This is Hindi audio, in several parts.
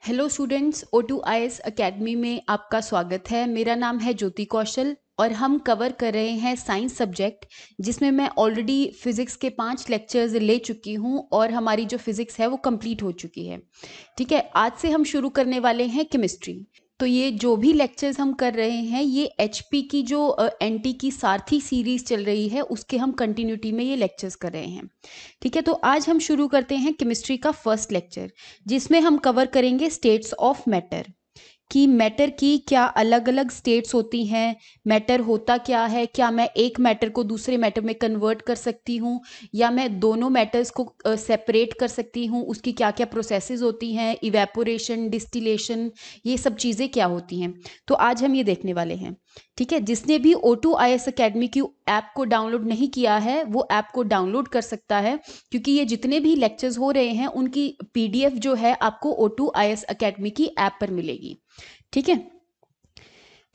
हेलो स्टूडेंट्स, O2IS एकेडमी में आपका स्वागत है। मेरा नाम है ज्योति कौशल और हम कवर कर रहे हैं साइंस सब्जेक्ट, जिसमें मैं ऑलरेडी फिज़िक्स के 5 लेक्चर्स ले चुकी हूं और हमारी जो फिज़िक्स है वो कंप्लीट हो चुकी है। ठीक है, आज से हम शुरू करने वाले हैं केमिस्ट्री। तो ये जो भी लेक्चर्स हम कर रहे हैं ये HP की जो NT की सारथी सीरीज चल रही है उसके हम कंटिन्यूटी में ये लेक्चर्स कर रहे हैं। ठीक है, तो आज हम शुरू करते हैं केमिस्ट्री का फर्स्ट लेक्चर, जिसमें हम कवर करेंगे स्टेट्स ऑफ मैटर कि मैटर की क्या अलग अलग स्टेट्स होती हैं, मैटर होता क्या है, क्या मैं एक मैटर को दूसरे मैटर में कन्वर्ट कर सकती हूँ या मैं दोनों मैटर्स को सेपरेट कर सकती हूँ, उसकी क्या क्या प्रोसेसेस होती हैं, इवेपोरेशन, डिस्टिलेशन, ये सब चीज़ें क्या होती हैं। तो आज हम ये देखने वाले हैं। ठीक है, जिसने भी O2IS एकेडमी की ऐप को डाउनलोड नहीं किया है वो ऐप को डाउनलोड कर सकता है, क्योंकि ये जितने भी लेक्चर्स हो रहे हैं उनकी PDF जो है आपको O2IS एकेडमी की ऐप पर मिलेगी। ठीक है,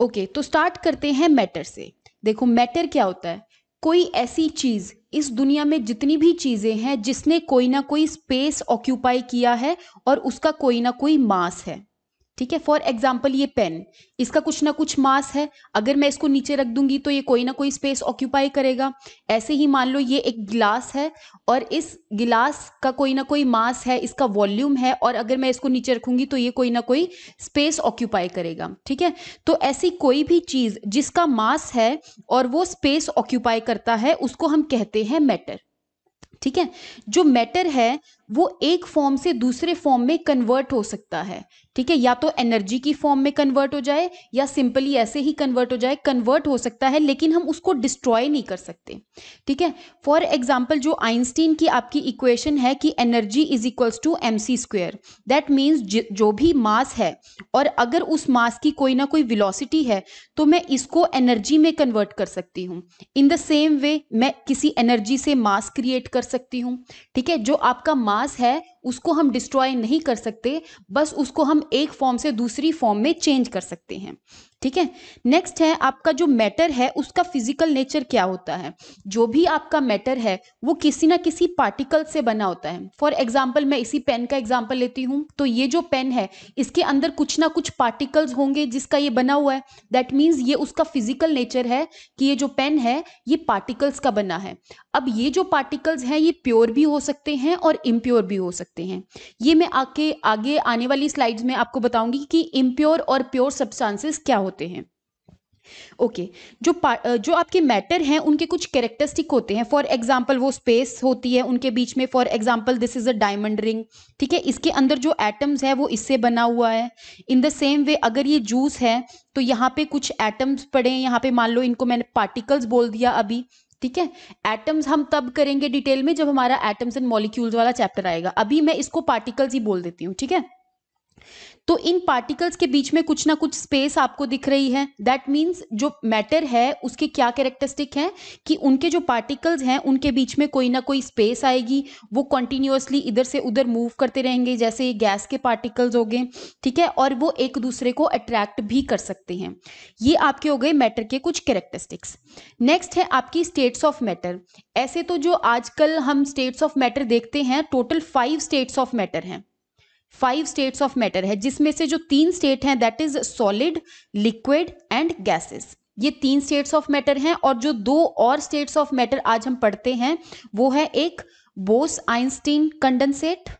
ओके, तो स्टार्ट करते हैं मैटर से। देखो, मैटर क्या होता है? कोई ऐसी चीज, इस दुनिया में जितनी भी चीजें हैं जिसने कोई ना कोई स्पेस ऑक्यूपाई किया है और उसका कोई ना कोई मास है। ठीक है, फॉर एग्जाम्पल ये पेन, इसका कुछ ना कुछ मास है। अगर मैं इसको नीचे रख दूंगी तो ये कोई ना कोई स्पेस ऑक्यूपाई करेगा। ऐसे ही मान लो ये एक गिलास है और इस गिलास का कोई ना कोई मास है, इसका वॉल्यूम है, और अगर मैं इसको नीचे रखूंगी तो ये कोई ना कोई स्पेस ऑक्यूपाई करेगा। ठीक है, तो ऐसी कोई भी चीज जिसका मास है और वो स्पेस ऑक्यूपाई करता है उसको हम कहते हैं मैटर। ठीक है, जो मैटर है वो एक फॉर्म से दूसरे फॉर्म में कन्वर्ट हो सकता है। ठीक है, या तो एनर्जी की फॉर्म में कन्वर्ट हो जाए या सिंपली ऐसे ही कन्वर्ट हो जाए, कन्वर्ट हो सकता है, लेकिन हम उसको डिस्ट्रॉय नहीं कर सकते। ठीक है, फॉर एग्जांपल जो आइंस्टीन की आपकी इक्वेशन है कि energy is equals to mc², that means जो भी मास है और अगर उस मास की कोई ना कोई वेलोसिटी है तो मैं इसको एनर्जी में कन्वर्ट कर सकती हूँ। इन द सेम वे मैं किसी एनर्जी से मास क्रिएट कर सकती हूँ। ठीक है, जो आपका मास है उसको हम डिस्ट्रॉय नहीं कर सकते, बस उसको हम एक फॉर्म से दूसरी फॉर्म में चेंज कर सकते हैं। ठीक है, नेक्स्ट है आपका जो मैटर है उसका फिजिकल नेचर क्या होता है। जो भी आपका मैटर है वो किसी ना किसी पार्टिकल से बना होता है। फॉर एग्जाम्पल मैं इसी पेन का एग्जाम्पल लेती हूँ, तो ये जो पेन है इसके अंदर कुछ ना कुछ पार्टिकल्स होंगे जिसका ये बना हुआ है। दैट मीन्स ये उसका फिजिकल नेचर है कि ये जो पेन है ये पार्टिकल्स का बना है। अब ये जो पार्टिकल्स हैं ये प्योर भी हो सकते हैं और इम्प्योर भी हो सकते हैं। ये मैं आगे आने वाली स्लाइड्स में आपको बताऊंगी कि इम्प्योर और प्योर सब्सटेंसेस क्या होते हैं। ओके, जो आपके मैटर हैं उनके कुछ कैरेक्टरिस्टिक होते हैं। फॉर एग्जांपल वो स्पेस होती है उनके बीच में। For example this is a diamond ring. ठीक है, इसके अंदर जो एटम्स है वो इससे बना हुआ है। इन द सेम वे अगर ये जूस है तो यहाँ पे कुछ एटम्स पड़े हैं, यहाँ पे मान लो इनको मैंने पार्टिकल्स बोल दिया अभी। ठीक है, एटम्स हम तब करेंगे डिटेल में जब हमारा एटम्स एंड मॉलिक्यूल्स वाला चैप्टर आएगा, अभी मैं इसको पार्टिकल्स ही बोल देती हूँ। ठीक है, तो इन पार्टिकल्स के बीच में कुछ ना कुछ स्पेस आपको दिख रही है। दैट मीन्स जो मैटर है उसके क्या कैरेक्टरिस्टिक हैं कि उनके जो पार्टिकल्स हैं उनके बीच में कोई ना कोई स्पेस आएगी, वो कंटिन्यूअसली इधर से उधर मूव करते रहेंगे, जैसे गैस के पार्टिकल्स हो गए। ठीक है, और वो एक दूसरे को अट्रैक्ट भी कर सकते हैं। ये आपके हो गए मैटर के कुछ कैरेक्टरिस्टिक्स। नेक्स्ट है आपकी स्टेट्स ऑफ मैटर। ऐसे तो जो आजकल हम स्टेट्स ऑफ मैटर देखते हैं, टोटल 5 स्टेट्स ऑफ मैटर हैं। 5 स्टेट्स ऑफ मैटर है, जिसमें से जो 3 स्टेट हैं that is solid, liquid and gases. ये 3 स्टेट्स ऑफ मैटर हैं, और जो 2 और स्टेट्स ऑफ मैटर आज हम पढ़ते हैं वो है एक बोस-आइंस्टीन कंडेंसेट।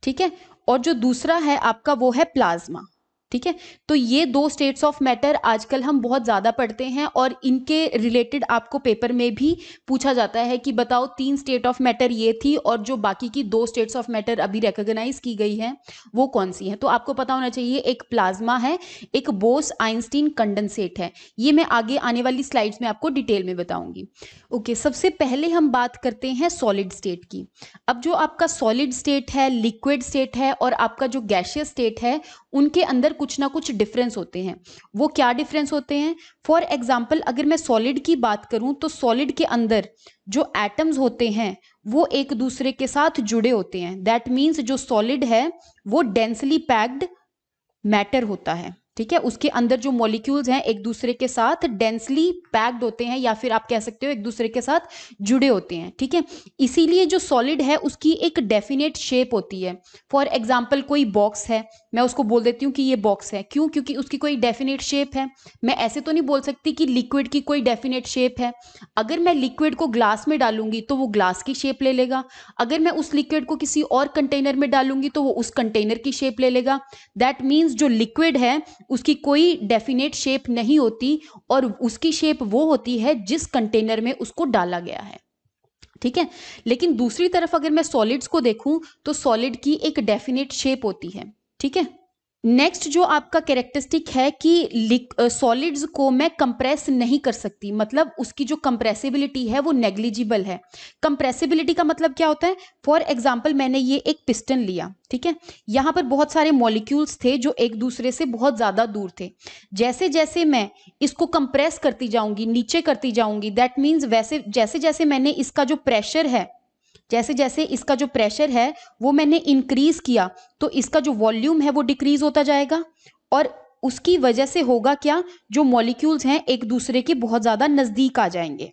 ठीक है, और जो दूसरा है आपका वो है प्लाज्मा। ठीक है, तो ये 2 स्टेट्स ऑफ मैटर आजकल हम बहुत ज्यादा पढ़ते हैं और इनके रिलेटेड आपको पेपर में भी पूछा जाता है कि बताओ 3 स्टेट ऑफ मैटर ये थी और जो बाकी की 2 स्टेट्स ऑफ मैटर अभी रिकॉग्नाइज की गई हैं वो कौन सी हैं। तो आपको पता होना चाहिए, एक प्लाज्मा है, एक बोस-आइंस्टीन कंडेंसेट है। ये मैं आगे आने वाली स्लाइड्स में आपको डिटेल में बताऊंगी। ओके, सबसे पहले हम बात करते हैं सॉलिड स्टेट की। अब जो आपका सॉलिड स्टेट है, लिक्विड स्टेट है और आपका जो गैसियस स्टेट है, उनके अंदर कुछ ना कुछ डिफरेंस होते हैं। वो क्या डिफरेंस होते हैं? फॉर एग्जाम्पल अगर मैं सॉलिड की बात करूं तो सॉलिड के अंदर जो एटम्स होते हैं वो एक दूसरे के साथ जुड़े होते हैं। दैट मीन्स जो सॉलिड है वो डेंसली पैक्ड मैटर होता है। ठीक है, उसके अंदर जो मॉलिक्यूल्स हैं एक दूसरे के साथ डेंसली पैक्ड होते हैं, या फिर आप कह सकते हो एक दूसरे के साथ जुड़े होते हैं। ठीक है, इसीलिए जो सॉलिड है उसकी एक डेफिनेट शेप होती है। फॉर एग्जाम्पल कोई बॉक्स है, मैं उसको बोल देती हूँ कि ये बॉक्स है, क्यों? क्योंकि उसकी कोई डेफिनेट शेप है। मैं ऐसे तो नहीं बोल सकती कि लिक्विड की कोई डेफिनेट शेप है। अगर मैं लिक्विड को ग्लास में डालूंगी तो वो ग्लास की शेप ले लेगा, अगर मैं उस लिक्विड को किसी और कंटेनर में डालूंगी तो वो उस कंटेनर की शेप ले लेगा। दैट मीन्स जो लिक्विड है उसकी कोई डेफिनेट शेप नहीं होती, और उसकी शेप वो होती है जिस कंटेनर में उसको डाला गया है। ठीक है, लेकिन दूसरी तरफ अगर मैं सॉलिड्स को देखूं तो सॉलिड की एक डेफिनेट शेप होती है। ठीक है, नेक्स्ट जो आपका कैरेक्टरिस्टिक है कि सॉलिड्स को मैं कंप्रेस नहीं कर सकती, मतलब उसकी जो कंप्रेसिबिलिटी है वो नेग्लिजिबल है। कंप्रेसिबिलिटी का मतलब क्या होता है? फॉर एग्जांपल मैंने ये एक पिस्टन लिया, ठीक है, यहाँ पर बहुत सारे मॉलिक्यूल्स थे जो एक दूसरे से बहुत ज्यादा दूर थे। जैसे जैसे मैं इसको कंप्रेस करती जाऊंगी, नीचे करती जाऊंगी, दैट मीन्स वैसे जैसे जैसे मैंने इसका जो प्रेशर है, जैसे जैसे इसका जो प्रेशर है वो मैंने इंक्रीज किया, तो इसका जो वॉल्यूम है वो डिक्रीज होता जाएगा, और उसकी वजह से होगा क्या? जो मॉलिक्यूल्स हैं एक दूसरे के बहुत ज्यादा नजदीक आ जाएंगे।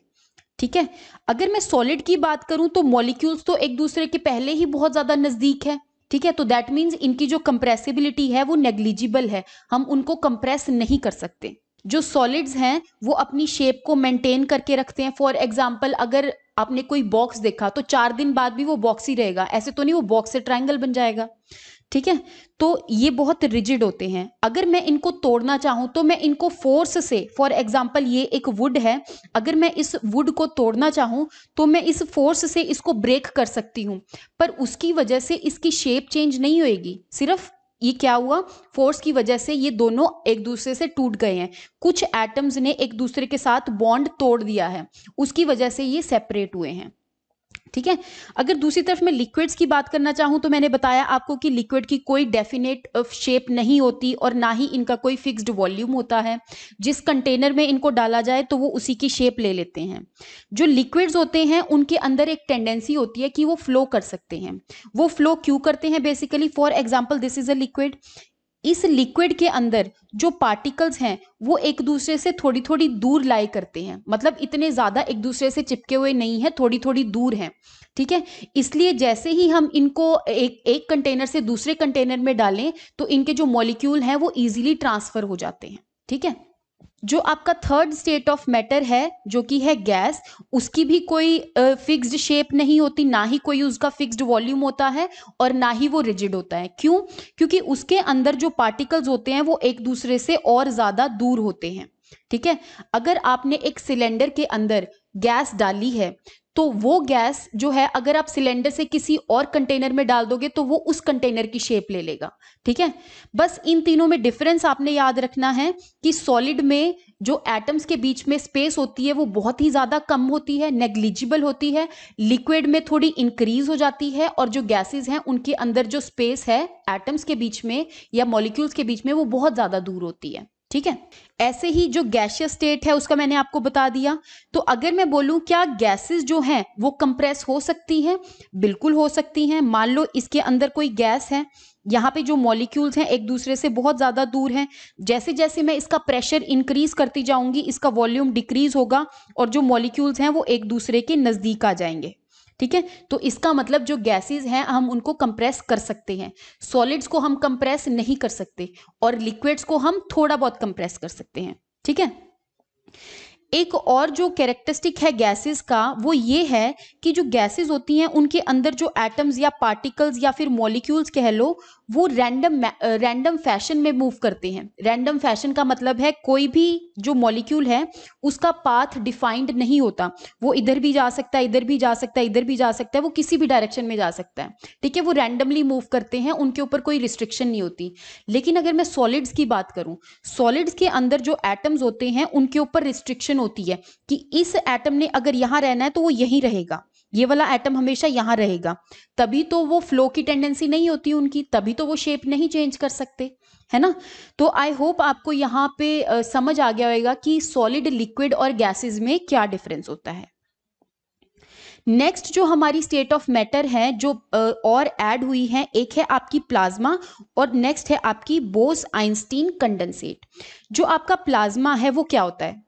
ठीक है, अगर मैं सॉलिड की बात करूं तो मॉलिक्यूल्स तो एक दूसरे के पहले ही बहुत ज्यादा नजदीक है। ठीक है, तो दैट मीन्स इनकी जो कंप्रेसिबिलिटी है वो नेग्लिजिबल है, हम उनको कंप्रेस नहीं कर सकते। जो सॉलिड्स हैं वो अपनी शेप को मेंटेन करके रखते हैं। फॉर एग्जाम्पल अगर आपने कोई बॉक्स देखा तो 4 दिन बाद भी वो बॉक्स ही रहेगा, ऐसे तो नहीं वो बॉक्स से ट्रायंगल बन जाएगा। ठीक है, तो ये बहुत रिजिड होते हैं। अगर मैं इनको तोड़ना चाहूं तो मैं इनको फोर्स से, फॉर एग्जाम्पल ये एक वुड है, अगर मैं इस वुड को तोड़ना चाहूं तो मैं इस फोर्स से इसको ब्रेक कर सकती हूं, पर उसकी वजह से इसकी शेप चेंज नहीं होएगी। सिर्फ ये क्या हुआ? फोर्स की वजह से ये दोनों एक दूसरे से टूट गए हैं, कुछ एटम्स ने एक दूसरे के साथ बॉन्ड तोड़ दिया है, उसकी वजह से ये सेपरेट हुए हैं। ठीक है, अगर दूसरी तरफ मैं लिक्विड्स की बात करना चाहूं तो मैंने बताया आपको कि लिक्विड की कोई डेफिनेट शेप नहीं होती, और ना ही इनका कोई फिक्स्ड वॉल्यूम होता है। जिस कंटेनर में इनको डाला जाए तो वो उसी की शेप ले लेते हैं। जो लिक्विड्स होते हैं उनके अंदर एक टेंडेंसी होती है कि वो फ्लो कर सकते हैं। वो फ्लो क्यों करते हैं? Basically for example this is a liquid, इस लिक्विड के अंदर जो पार्टिकल्स हैं वो एक दूसरे से थोड़ी थोड़ी दूर लाई करते हैं, मतलब इतने ज्यादा एक दूसरे से चिपके हुए नहीं है, थोड़ी थोड़ी दूर हैं। ठीक है, इसलिए जैसे ही हम इनको एक कंटेनर से दूसरे कंटेनर में डालें तो इनके जो मॉलिक्यूल हैं वो इजीली ट्रांसफर हो जाते हैं। ठीक है, जो आपका थर्ड स्टेट ऑफ मैटर है जो कि है गैस, उसकी भी कोई फिक्स्ड शेप नहीं होती, ना ही कोई उसका फिक्स्ड वॉल्यूम होता है, और ना ही वो रिजिड होता है। क्यों? क्योंकि उसके अंदर जो पार्टिकल्स होते हैं वो एक दूसरे से और ज्यादा दूर होते हैं। ठीक है, अगर आपने एक सिलेंडर के अंदर गैस डाली है तो वो गैस जो है अगर आप सिलेंडर से किसी और कंटेनर में डाल दोगे तो वो उस कंटेनर की शेप ले लेगा। ठीक है, बस इन तीनों में डिफरेंस आपने याद रखना है कि सॉलिड में जो एटम्स के बीच में स्पेस होती है वो बहुत ही ज्यादा कम होती है, नेग्लिजिबल होती है। लिक्विड में थोड़ी इंक्रीज हो जाती है, और जो गैसेस हैं उनके अंदर जो स्पेस है एटम्स के बीच में या मॉलिक्यूल्स के बीच में वो बहुत ज्यादा दूर होती है। ठीक है, ऐसे ही जो गैसियस स्टेट है उसका मैंने आपको बता दिया। तो अगर मैं बोलूं क्या गैसेस जो हैं वो कंप्रेस हो सकती हैं? बिल्कुल हो सकती हैं। मान लो इसके अंदर कोई गैस है, यहाँ पे जो मॉलिक्यूल्स हैं एक दूसरे से बहुत ज्यादा दूर हैं, जैसे जैसे मैं इसका प्रेशर इंक्रीज करती जाऊंगी इसका वॉल्यूम डिक्रीज होगा, और जो मॉलिक्यूल्स हैं वो एक दूसरे के नजदीक आ जाएंगे। ठीक है, तो इसका मतलब जो गैसेस हैं हम उनको कंप्रेस कर सकते हैं, सॉलिड्स को हम कंप्रेस नहीं कर सकते, और लिक्विड्स को हम थोड़ा बहुत कंप्रेस कर सकते हैं। ठीक है, एक और जो कैरेक्टरिस्टिक है गैसेस का वो ये है कि जो गैसेस होती हैं उनके अंदर जो एटम्स या पार्टिकल्स या फिर मॉलिक्यूल्स कह लो वो रैंडम फैशन में मूव करते हैं। रैंडम फैशन का मतलब है कोई भी जो मॉलिक्यूल है उसका पाथ डिफाइंड नहीं होता, वो इधर भी जा सकता है, इधर भी जा सकता है, इधर भी जा सकता है, वो किसी भी डायरेक्शन में जा सकता है। ठीक है, वो रैंडमली मूव करते हैं, उनके ऊपर कोई रिस्ट्रिक्शन नहीं होती। लेकिन अगर मैं सॉलिड्स की बात करूं, सॉलिड्स के अंदर जो एटम्स होते हैं उनके ऊपर रिस्ट्रिक्शन होती है कि इस एटम ने अगर यहां रहना है तो वो यहीं रहेगा, ये वाला एटम हमेशा यहां रहेगा, तभी तो वो फ्लो की टेंडेंसी नहीं होती उनकी, तभी तो वो शेप नहीं चेंज कर सकते, है ना। तो आई होप आपको यहाँ पे समझ आ गया होगा कि सॉलिड, लिक्विड और गैसेस में क्या डिफरेंस होता है। नेक्स्ट जो हमारी स्टेट ऑफ मैटर है जो और ऐड हुई है, एक है आपकी प्लाज्मा और नेक्स्ट है आपकी बोस-आइंस्टीन कंडेंसेट। जो आपका प्लाज्मा है वो क्या होता है?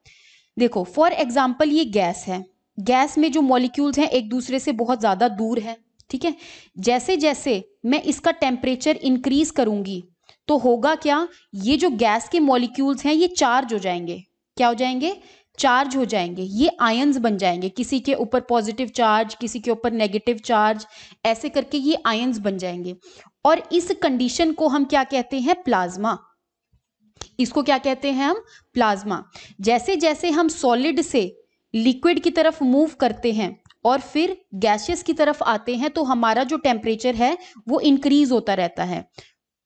देखो फॉर एग्जाम्पल ये गैस है, गैस में जो मॉलिक्यूल्स हैं एक दूसरे से बहुत ज़्यादा दूर है, ठीक है। जैसे जैसे मैं इसका टेम्परेचर इंक्रीज करूंगी तो होगा क्या, ये जो गैस के मॉलिक्यूल्स हैं ये चार्ज हो जाएंगे। क्या हो जाएंगे? चार्ज हो जाएंगे, ये आयंस बन जाएंगे, किसी के ऊपर पॉजिटिव चार्ज, किसी के ऊपर नेगेटिव चार्ज, ऐसे करके ये आयंस बन जाएंगे। और इस कंडीशन को हम क्या कहते हैं? प्लाज्मा। इसको क्या कहते हैं हम? प्लाज्मा। जैसे जैसे हम सॉलिड से लिक्विड की तरफ मूव करते हैं और फिर गैसियस की तरफ आते हैं तो हमारा जो टेम्परेचर है वो इंक्रीज होता रहता है।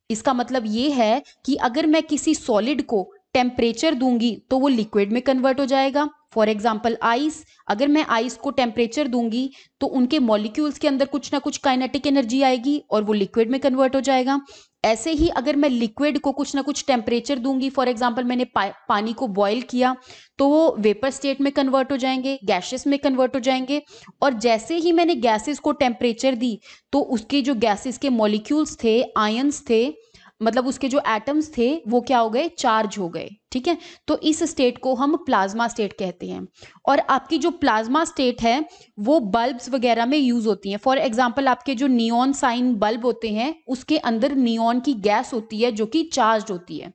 इसका मतलब ये है कि अगर मैं किसी सॉलिड को टेम्परेचर दूंगी तो वो लिक्विड में कन्वर्ट हो जाएगा। फॉर एग्जाम्पल आइस, अगर मैं आइस को टेम्परेचर दूंगी तो उनके मॉलिक्यूल्स के अंदर कुछ ना कुछ काइनेटिक एनर्जी आएगी और वो लिक्विड में कन्वर्ट हो जाएगा। ऐसे ही अगर मैं लिक्विड को कुछ ना कुछ टेम्परेचर दूंगी, फॉर एग्जाम्पल मैंने पानी को बॉयल किया तो वो वेपर स्टेट में कन्वर्ट हो जाएंगे, गैसेस में कन्वर्ट हो जाएंगे। और जैसे ही मैंने गैसेस को टेम्परेचर दी तो उसके जो गैसेस के मॉलिक्यूल्स थे, आयंस थे, मतलब उसके जो एटम्स थे वो क्या हो गए? चार्ज हो गए, ठीक है। तो इस स्टेट को हम प्लाज्मा स्टेट कहते हैं। और आपकी जो प्लाज्मा स्टेट है वो बल्ब्स वगैरह में यूज होती है। फॉर एग्जांपल आपके जो नियॉन साइन बल्ब होते हैं उसके अंदर नियॉन की गैस होती है जो कि चार्ज होती है।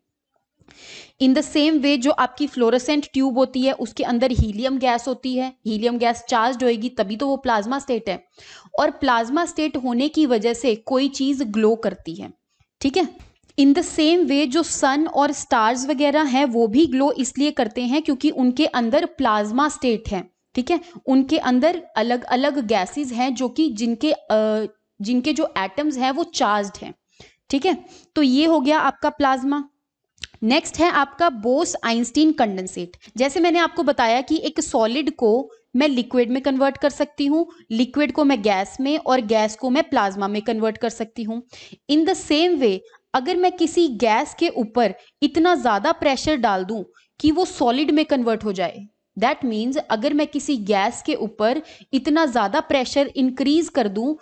इन द सेम वे जो आपकी फ्लोरोसेंट ट्यूब होती है उसके अंदर हीलियम गैस होती है, हीलियम गैस चार्ज होएगी तभी तो वो प्लाज्मा स्टेट है। और प्लाज्मा स्टेट होने की वजह से कोई चीज ग्लो करती है, ठीक है। इन द सेम वे जो सन और स्टार्स वगैरह हैं वो भी ग्लो इसलिए करते हैं क्योंकि उनके अंदर प्लाज्मा स्टेट है, ठीक है। उनके अंदर अलग अलग गैसेस हैं जो कि जिनके जो एटम्स हैं वो चार्ज्ड हैं, ठीक है। तो ये हो गया आपका प्लाज्मा। नेक्स्ट है आपका बोस-आइंस्टीन कंडेंसेट। जैसे मैंने आपको बताया कि एक सॉलिड को मैं लिक्विड में कन्वर्ट कर सकती हूँ, लिक्विड को मैं गैस में और गैस को मैं प्लाज्मा में कन्वर्ट कर सकती हूँ। इन द सेम वे अगर मैं किसी गैस के ऊपर इतना ज्यादा प्रेशर डाल दूं कि वो सॉलिड में कन्वर्ट हो जाए, दैट मीन्स अगर मैं किसी गैस के ऊपर इतना ज्यादा प्रेशर इंक्रीज कर दूं,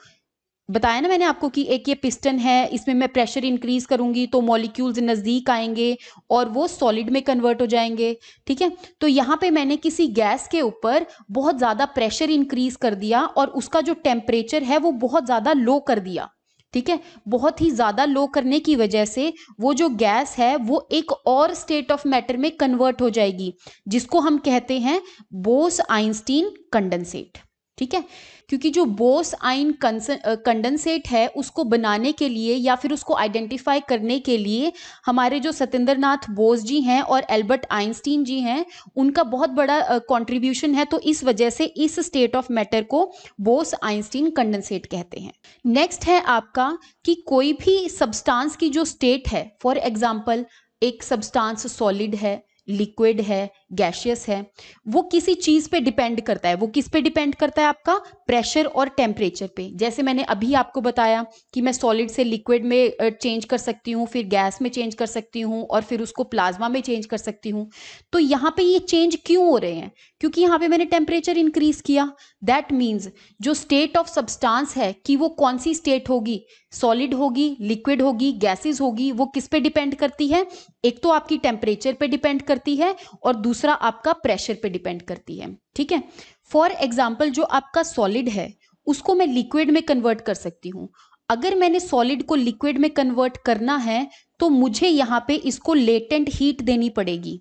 बताया ना मैंने आपको कि एक ये पिस्टन है, इसमें मैं प्रेशर इंक्रीज करूंगी तो मॉलिक्यूल्स नजदीक आएंगे और वो सॉलिड में कन्वर्ट हो जाएंगे, ठीक है। तो यहाँ पे मैंने किसी गैस के ऊपर बहुत ज्यादा प्रेशर इंक्रीज कर दिया और उसका जो टेम्परेचर है वो बहुत ज्यादा लो कर दिया, ठीक है। बहुत ही ज्यादा लो करने की वजह से वो जो गैस है वो एक और स्टेट ऑफ मैटर में कन्वर्ट हो जाएगी जिसको हम कहते हैं बोस-आइंस्टीन कंडेंसेट, ठीक है। क्योंकि जो बोस-आइन कंडेंसेट है उसको बनाने के लिए या फिर उसको आइडेंटिफाई करने के लिए हमारे जो सत्येंद्र नाथ बोस जी हैं और एल्बर्ट आइंस्टीन जी हैं उनका बहुत बड़ा कंट्रीब्यूशन है। तो इस वजह से इस स्टेट ऑफ मैटर को बोस-आइंस्टीन कंडेंसेट कहते हैं। नेक्स्ट है आपका कि कोई भी सब्सटेंस की जो स्टेट है, फॉर एग्जांपल एक सब्सटेंस सॉलिड है, लिक्विड है, गैशियस है, वो किसी चीज पे डिपेंड करता है। वो किस पे डिपेंड करता है? आपका प्रेशर और टेम्परेचर पे। जैसे मैंने अभी आपको बताया कि मैं सॉलिड से लिक्विड में चेंज कर सकती हूँ, फिर गैस में चेंज कर सकती हूँ और फिर उसको प्लाज्मा में चेंज कर सकती हूँ। तो यहाँ पे ये चेंज क्यों हो रहे हैं? क्योंकि यहाँ पे मैंने टेम्परेचर इंक्रीज किया। दैट मीन्स जो स्टेट ऑफ सब्सटेंस है कि वो कौन सी स्टेट होगी, सॉलिड होगी, लिक्विड होगी, गैसेस होगी, वो किस पे डिपेंड करती है? एक तो आपकी टेम्परेचर पे डिपेंड करती है और दूसरा आपका प्रेशर पे डिपेंड करती है, ठीक है। फॉर एग्जाम्पल जो आपका सॉलिड है उसको मैं लिक्विड में कन्वर्ट कर सकती हूँ। अगर मैंने सॉलिड को लिक्विड में कन्वर्ट करना है तो मुझे यहाँ पे इसको लेटेंट हीट देनी पड़ेगी।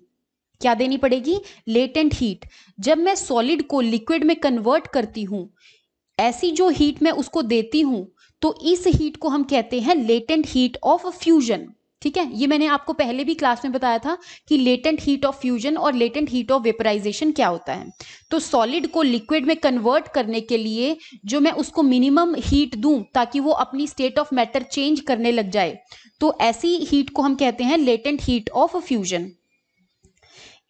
क्या देनी पड़ेगी? Latent heat. जब मैं सॉलिड को लिक्विड में कन्वर्ट करती हूँ, ऐसी जो हीट मैं उसको देती हूं तो इस हीट को हम कहते हैं लेटेंट हीट ऑफ फ्यूजन, ठीक है। ये मैंने आपको पहले भी क्लास में बताया था कि लेटेंट हीट ऑफ फ्यूजन और लेटेंट हीट ऑफ वेपराइजेशन क्या होता है। तो सॉलिड को लिक्विड में कन्वर्ट करने के लिए जो मैं उसको मिनिमम हीट दूं ताकि वो अपनी स्टेट ऑफ मैटर चेंज करने लग जाए, तो ऐसी हीट को हम कहते हैं latent heat of fusion.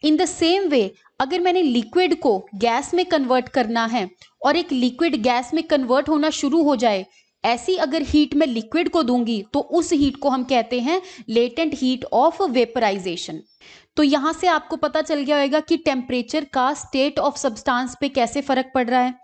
In the same way अगर मैंने लिक्विड को गैस में कन्वर्ट करना है और एक लिक्विड गैस में कन्वर्ट होना शुरू हो जाए, ऐसी अगर हीट मैं लिक्विड को दूंगी तो उस हीट को हम कहते हैं लेटेंट हीट ऑफ वेपराइजेशन। तो यहां से आपको पता चल गया होगा कि टेम्परेचर का स्टेट ऑफ सब्सटेंस पे कैसे फर्क पड़ रहा है।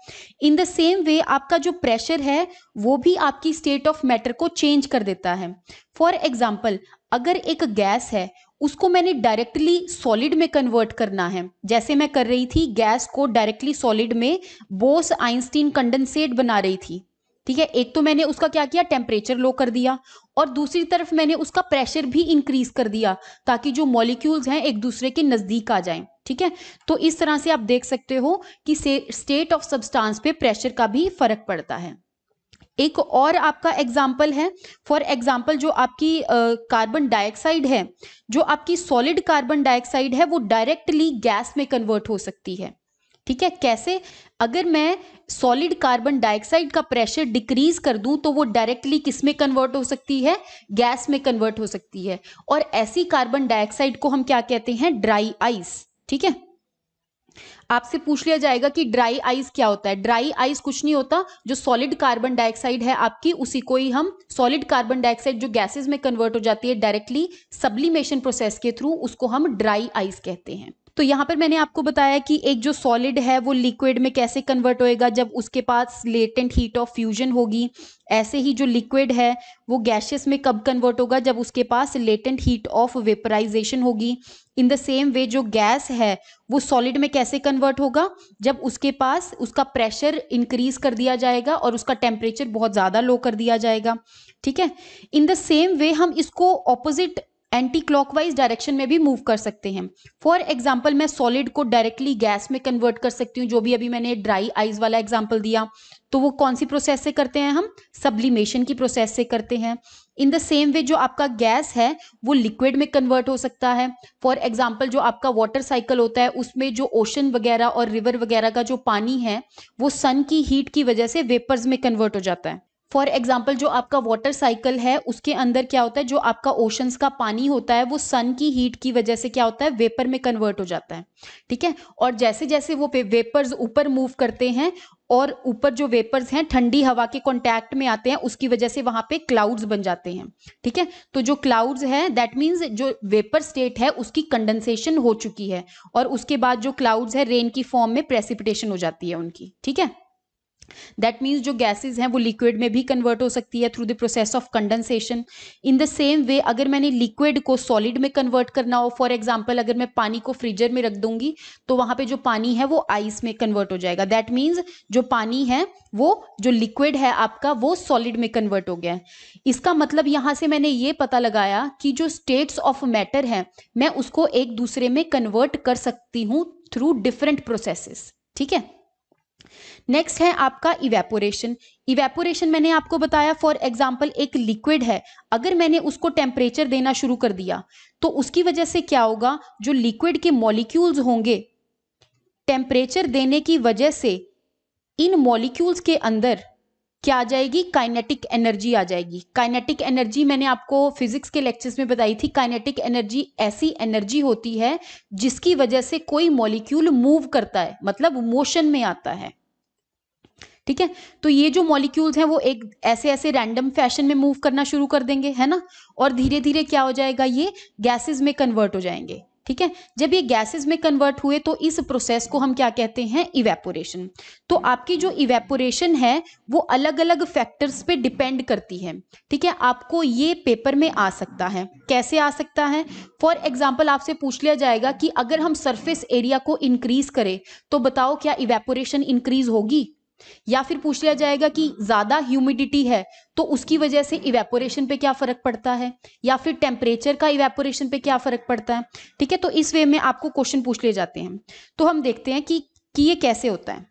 इन द सेम वे आपका जो प्रेशर है वो भी आपकी स्टेट ऑफ मैटर को चेंज कर देता है। फॉर एग्जाम्पल, अगर एक गैस है उसको मैंने डायरेक्टली सॉलिड में कन्वर्ट करना है, जैसे मैं कर रही थी गैस को डायरेक्टली सॉलिड में बोस आइंस्टीन कंडेंसेट बना रही थी। ठीक है, एक तो मैंने उसका क्या किया, टेम्परेचर लो कर दिया, और दूसरी तरफ मैंने उसका प्रेशर भी इंक्रीज कर दिया ताकि जो मॉलिक्यूल्स हैं एक दूसरे के नजदीक आ जाएं। ठीक है, तो इस तरह से आप देख सकते हो कि स्टेट ऑफ सब्सटेंस पे प्रेशर का भी फर्क पड़ता है। एक और आपका एग्जाम्पल है, फॉर एग्जाम्पल जो आपकी कार्बन डाइऑक्साइड है, जो आपकी सॉलिड कार्बन डाइऑक्साइड है वो डायरेक्टली गैस में कन्वर्ट हो सकती है। ठीक है, कैसे? अगर मैं सॉलिड कार्बन डाइऑक्साइड का प्रेशर डिक्रीज कर दूं तो वो डायरेक्टली किस में कन्वर्ट हो सकती है, गैस में कन्वर्ट हो सकती है, और ऐसी कार्बन डाइऑक्साइड को हम क्या कहते हैं, ड्राई आइस। ठीक है, आपसे पूछ लिया जाएगा कि ड्राई आइस क्या होता है। ड्राई आइस कुछ नहीं होता, जो सॉलिड कार्बन डाइऑक्साइड है आपकी, उसी को ही हम सॉलिड कार्बन डाइऑक्साइड जो गैसेस में कन्वर्ट हो जाती है डायरेक्टली सब्लिमेशन प्रोसेस के थ्रू, उसको हम ड्राई आइस कहते हैं। तो यहाँ पर मैंने आपको बताया कि एक जो सॉलिड है वो लिक्विड में कैसे कन्वर्ट होएगा, जब उसके पास लेटेंट हीट ऑफ फ्यूजन होगी। ऐसे ही जो लिक्विड है वो गैसियस में कब कन्वर्ट होगा, जब उसके पास लेटेंट हीट ऑफ वेपराइजेशन होगी। इन द सेम वे जो गैस है वो सॉलिड में कैसे कन्वर्ट होगा, जब उसके पास उसका प्रेशर इंक्रीज कर दिया जाएगा और उसका टेम्परेचर बहुत ज़्यादा लो कर दिया जाएगा। ठीक है, इन द सेम वे हम इसको ऑपोजिट एंटी क्लॉकवाइज डायरेक्शन में भी मूव कर सकते हैं। फॉर एग्जाम्पल, मैं सॉलिड को डायरेक्टली गैस में कन्वर्ट कर सकती हूँ, जो भी अभी मैंने ड्राई आइस वाला एग्जाम्पल दिया। तो वो कौन सी प्रोसेस से करते हैं, हम सब्लिमेशन की प्रोसेस से करते हैं। इन द सेम वे जो आपका गैस है वो लिक्विड में कन्वर्ट हो सकता है। फॉर एग्जाम्पल, जो आपका वाटर साइकिल होता है उसमें जो ओशन वगैरह और रिवर वगैरह का जो पानी है वो सन की हीट की वजह से वेपर्स में कन्वर्ट हो जाता है। फॉर एग्जाम्पल, जो आपका वाटर साइकिल है उसके अंदर क्या होता है, जो आपका ओशंस का पानी होता है वो सन की हीट की वजह से क्या होता है, वेपर में कन्वर्ट हो जाता है। ठीक है, और जैसे जैसे वो वेपर्स ऊपर मूव करते हैं और ऊपर जो वेपर्स हैं ठंडी हवा के कांटेक्ट में आते हैं, उसकी वजह से वहां पे क्लाउड्स बन जाते हैं। ठीक है, तो जो क्लाउड्स है दैट मीन्स जो वेपर स्टेट है उसकी कंडेंसेशन हो चुकी है, और उसके बाद जो क्लाउड्स है रेन की फॉर्म में प्रेसिपिटेशन हो जाती है उनकी। ठीक है, दैट मीन्स जो गैसेज हैं वो लिक्विड में भी कन्वर्ट हो सकती है through the process of condensation. In the same way अगर मैंने लिक्विड को सॉलिड में कन्वर्ट करना हो, फॉर एग्जांपल अगर मैं पानी को फ्रीजर में रख दूंगी तो वहां पे जो पानी है वो आइस में कन्वर्ट हो जाएगा। दैट मीन्स जो पानी है वो जो लिक्विड है आपका वो सॉलिड में कन्वर्ट हो गया है। इसका मतलब यहां से मैंने ये पता लगाया कि जो स्टेट्स ऑफ मैटर है मैं उसको एक दूसरे में कन्वर्ट कर सकती हूँ थ्रू डिफरेंट प्रोसेसेस। ठीक है, नेक्स्ट है आपका इवेपोरेशन। इवेपोरेशन मैंने आपको बताया, फॉर एग्जांपल एक लिक्विड है, अगर मैंने उसको टेम्परेचर देना शुरू कर दिया तो उसकी वजह से क्या होगा, जो लिक्विड के मॉलिक्यूल्स होंगे टेम्परेचर देने की वजह से इन मॉलिक्यूल्स के अंदर क्या आ जाएगी, काइनेटिक एनर्जी आ जाएगी। काइनेटिक एनर्जी मैंने आपको फिजिक्स के लेक्चर्स में बताई थी। काइनेटिक एनर्जी ऐसी एनर्जी होती है जिसकी वजह से कोई मॉलिक्यूल मूव करता है, मतलब मोशन में आता है। ठीक है, तो ये जो मॉलिक्यूल्स हैं वो एक ऐसे ऐसे रैंडम फैशन में मूव करना शुरू कर देंगे, है ना, और धीरे धीरे क्या हो जाएगा, ये गैसेस में कन्वर्ट हो जाएंगे। ठीक है, जब ये गैसेस में कन्वर्ट हुए तो इस प्रोसेस को हम क्या कहते हैं, इवेपोरेशन। तो आपकी जो इवेपोरेशन है वो अलग अलग फैक्टर्स पे डिपेंड करती है। ठीक है, आपको ये पेपर में आ सकता है, कैसे आ सकता है, फॉर एग्जाम्पल आपसे पूछ लिया जाएगा कि अगर हम सरफेस एरिया को इंक्रीज करें तो बताओ क्या इवेपोरेशन इंक्रीज होगी, या फिर पूछ लिया जाएगा कि ज्यादा ह्यूमिडिटी है तो उसकी वजह से इवेपोरेशन पे क्या फर्क पड़ता है, या फिर टेम्परेचर का इवेपोरेशन पे क्या फर्क पड़ता है। ठीक है, तो इस वे में आपको क्वेश्चन पूछ लिए जाते हैं। तो हम देखते हैं कि ये कैसे होता है।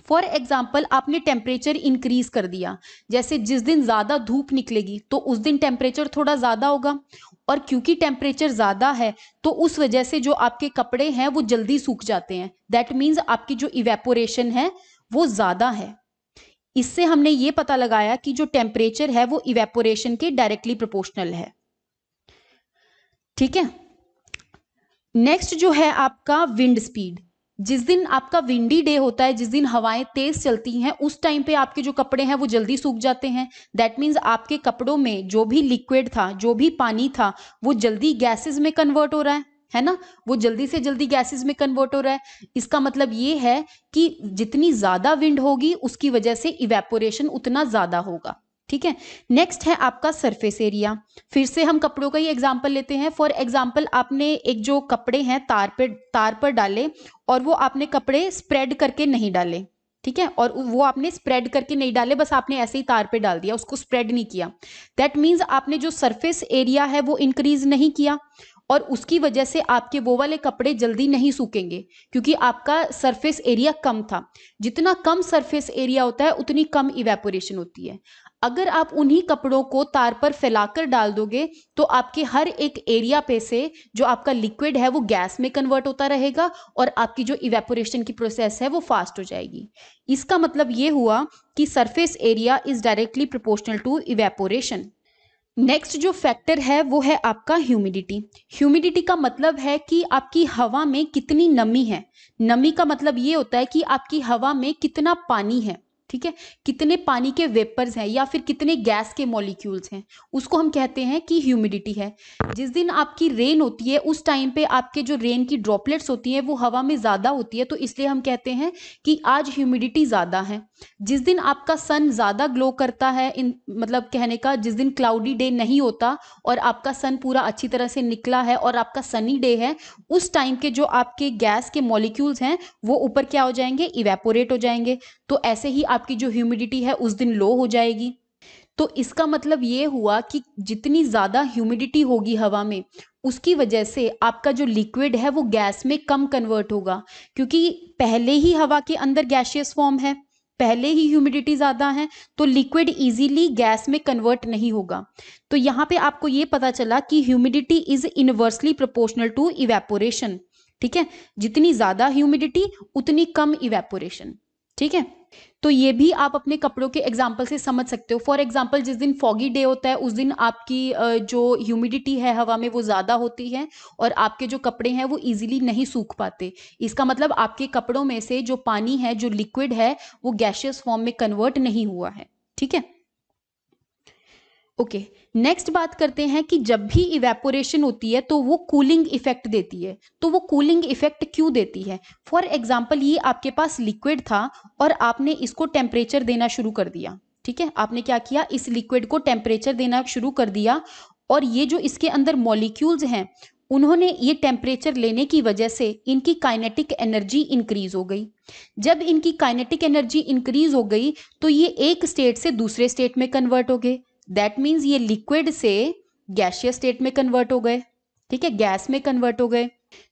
फॉर एग्जाम्पल, आपने टेम्परेचर इंक्रीज कर दिया, जैसे जिस दिन ज्यादा धूप निकलेगी तो उस दिन टेम्परेचर थोड़ा ज्यादा होगा, और क्योंकि टेम्परेचर ज्यादा है तो उस वजह से जो आपके कपड़े हैं वो जल्दी सूख जाते हैं। दैट मीन्स आपकी जो इवेपोरेशन है वो ज्यादा है। इससे हमने ये पता लगाया कि जो टेम्परेचर है वो इवेपोरेशन के डायरेक्टली प्रोपोर्शनल है। ठीक है, नेक्स्ट जो है आपका विंड स्पीड। जिस दिन आपका विंडी डे होता है, जिस दिन हवाएं तेज चलती हैं, उस टाइम पे आपके जो कपड़े हैं वो जल्दी सूख जाते हैं। दैट मीन्स आपके कपड़ों में जो भी लिक्विड था, जो भी पानी था, वो जल्दी गैसेस में कन्वर्ट हो रहा है ना, वो जल्दी से जल्दी गैसेस में कन्वर्ट हो रहा है। इसका मतलब ये है कि जितनी ज्यादा विंड होगी उसकी वजह से इवेपोरेशन उतना ज्यादा होगा। ठीक है, नेक्स्ट है आपका सरफेस एरिया। फिर से हम कपड़ों का ही एग्जांपल लेते हैं। फॉर एग्जांपल आपने एक जो कपड़े हैं तार पर डाले और वो आपने कपड़े स्प्रेड करके नहीं डाले, ठीक है, और वो आपने स्प्रेड करके नहीं डाले, बस आपने ऐसे ही तार पे डाल दिया, उसको स्प्रेड नहीं किया। दैट मीन्स आपने जो सरफेस एरिया है वो इंक्रीज नहीं किया और उसकी वजह से आपके वो वाले कपड़े जल्दी नहीं सूखेंगे क्योंकि आपका सरफेस एरिया कम था। जितना कम सरफेस एरिया होता है उतनी कम इवेपोरेशन होती है। अगर आप उन्हीं कपड़ों को तार पर फैलाकर डाल दोगे तो आपके हर एक एरिया पे से जो आपका लिक्विड है वो गैस में कन्वर्ट होता रहेगा और आपकी जो इवेपोरेशन की प्रोसेस है वो फास्ट हो जाएगी। इसका मतलब ये हुआ कि surface area is directly proportional to evaporation. Next जो फैक्टर है वो है आपका ह्यूमिडिटी। ह्यूमिडिटी का मतलब है कि आपकी हवा में कितनी नमी है। नमी का मतलब ये होता है कि आपकी हवा में कितना पानी है, ठीक है, कितने पानी के वेपर्स हैं या फिर कितने गैस के मॉलिक्यूल्स हैं, उसको हम कहते हैं कि ह्यूमिडिटी है। जिस दिन आपकी रेन होती है उस टाइम पे आपके जो रेन की ड्रॉपलेट्स होती हैं वो हवा में ज़्यादा होती है, तो इसलिए हम कहते हैं कि आज ह्यूमिडिटी ज़्यादा है। जिस दिन आपका सन ज़्यादा ग्लो करता है, इन मतलब कहने का जिस दिन क्लाउडी डे नहीं होता और आपका सन पूरा अच्छी तरह से निकला है और आपका सनी डे है, उस टाइम के जो आपके गैस के मॉलिक्यूल्स हैं वो ऊपर क्या हो जाएंगे, इवेपोरेट हो जाएंगे। तो ऐसे ही आपकी जो ह्यूमिडिटी है उस दिन लो हो जाएगी। तो इसका मतलब ये हुआ कि जितनी ज़्यादा ह्यूमिडिटी होगी हवा में उसकी वजह से आपका जो लिक्विड है वो गैस में कम कन्वर्ट होगा, क्योंकि पहले ही हवा के अंदर गैसियस फॉर्म है, पहले ही ह्यूमिडिटी ज़्यादा है, तो लिक्विड इजीली गैस में कन्वर्ट नहीं होगा। तो यहाँ पे आपको ये पता चला कि humidity is inversely proportional to evaporation. ठीक है, जितनी ज़्यादा ह्यूमिडिटी उतनी कम इवेपोरेशन। ठीक है, तो ये भी आप अपने कपड़ों के एग्जाम्पल से समझ सकते हो। फॉर एग्जाम्पल जिस दिन फॉगी डे होता है उस दिन आपकी जो ह्यूमिडिटी है हवा में वो ज़्यादा होती है और आपके जो कपड़े हैं वो इजीली नहीं सूख पाते। इसका मतलब आपके कपड़ों में से जो पानी है, जो लिक्विड है, वो गैसियस फॉर्म में कन्वर्ट नहीं हुआ है। ठीक है, ओके, नेक्स्ट बात करते हैं कि जब भी इवेपोरेशन होती है तो वो कूलिंग इफेक्ट देती है। तो वो कूलिंग इफेक्ट क्यों देती है? फॉर एग्जाम्पल ये आपके पास लिक्विड था और आपने इसको टेम्परेचर देना शुरू कर दिया। ठीक है, आपने क्या किया, इस लिक्विड को टेम्परेचर देना शुरू कर दिया और ये जो इसके अंदर मॉलिक्यूल्स हैं उन्होंने ये टेम्परेचर लेने की वजह से इनकी काइनेटिक एनर्जी इंक्रीज हो गई। जब इनकी काइनेटिक एनर्जी इंक्रीज हो गई तो ये एक स्टेट से दूसरे स्टेट में कन्वर्ट हो गए। दैट मीन्स ये लिक्विड से गैसियस स्टेट में कन्वर्ट हो गए। ठीक है, गैस में कन्वर्ट हो गए।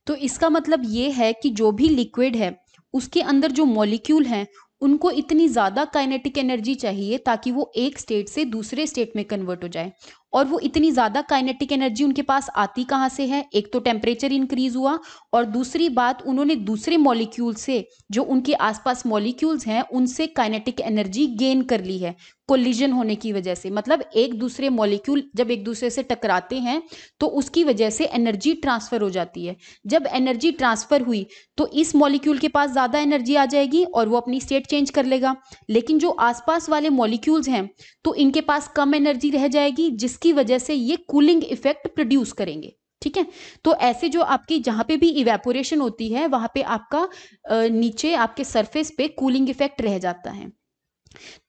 तो इसका मतलब ये है कि जो भी लिक्विड है उसके अंदर जो मॉलिक्यूल हैं उनको इतनी ज़्यादा काइनेटिक एनर्जी चाहिए ताकि वो एक स्टेट से दूसरे स्टेट में कन्वर्ट हो जाए। और वो इतनी ज़्यादा काइनेटिक एनर्जी उनके पास आती कहाँ से है? एक तो टेम्परेचर इंक्रीज हुआ और दूसरी बात उन्होंने दूसरे मॉलिक्यूल से, जो उनके आसपास मॉलिक्यूल्स हैं, उनसे काइनेटिक एनर्जी गेन कर ली है कोलिजन होने की वजह से। मतलब एक दूसरे मॉलिक्यूल जब एक दूसरे से टकराते हैं तो उसकी वजह से एनर्जी ट्रांसफर हो जाती है। जब एनर्जी ट्रांसफर हुई तो इस मॉलिक्यूल के पास ज़्यादा एनर्जी आ जाएगी और वो अपनी स्टेट चेंज कर लेगा, लेकिन जो आसपास वाले मॉलिक्यूल्स हैं तो इनके पास कम एनर्जी रह जाएगी जिसकी वजह से ये कूलिंग इफेक्ट प्रोड्यूस करेंगे। ठीक है, तो ऐसे जो आपकी जहां पे भी इवेपोरेशन होती है वहां पे आपका नीचे आपके सरफेस पे कूलिंग इफेक्ट रह जाता है।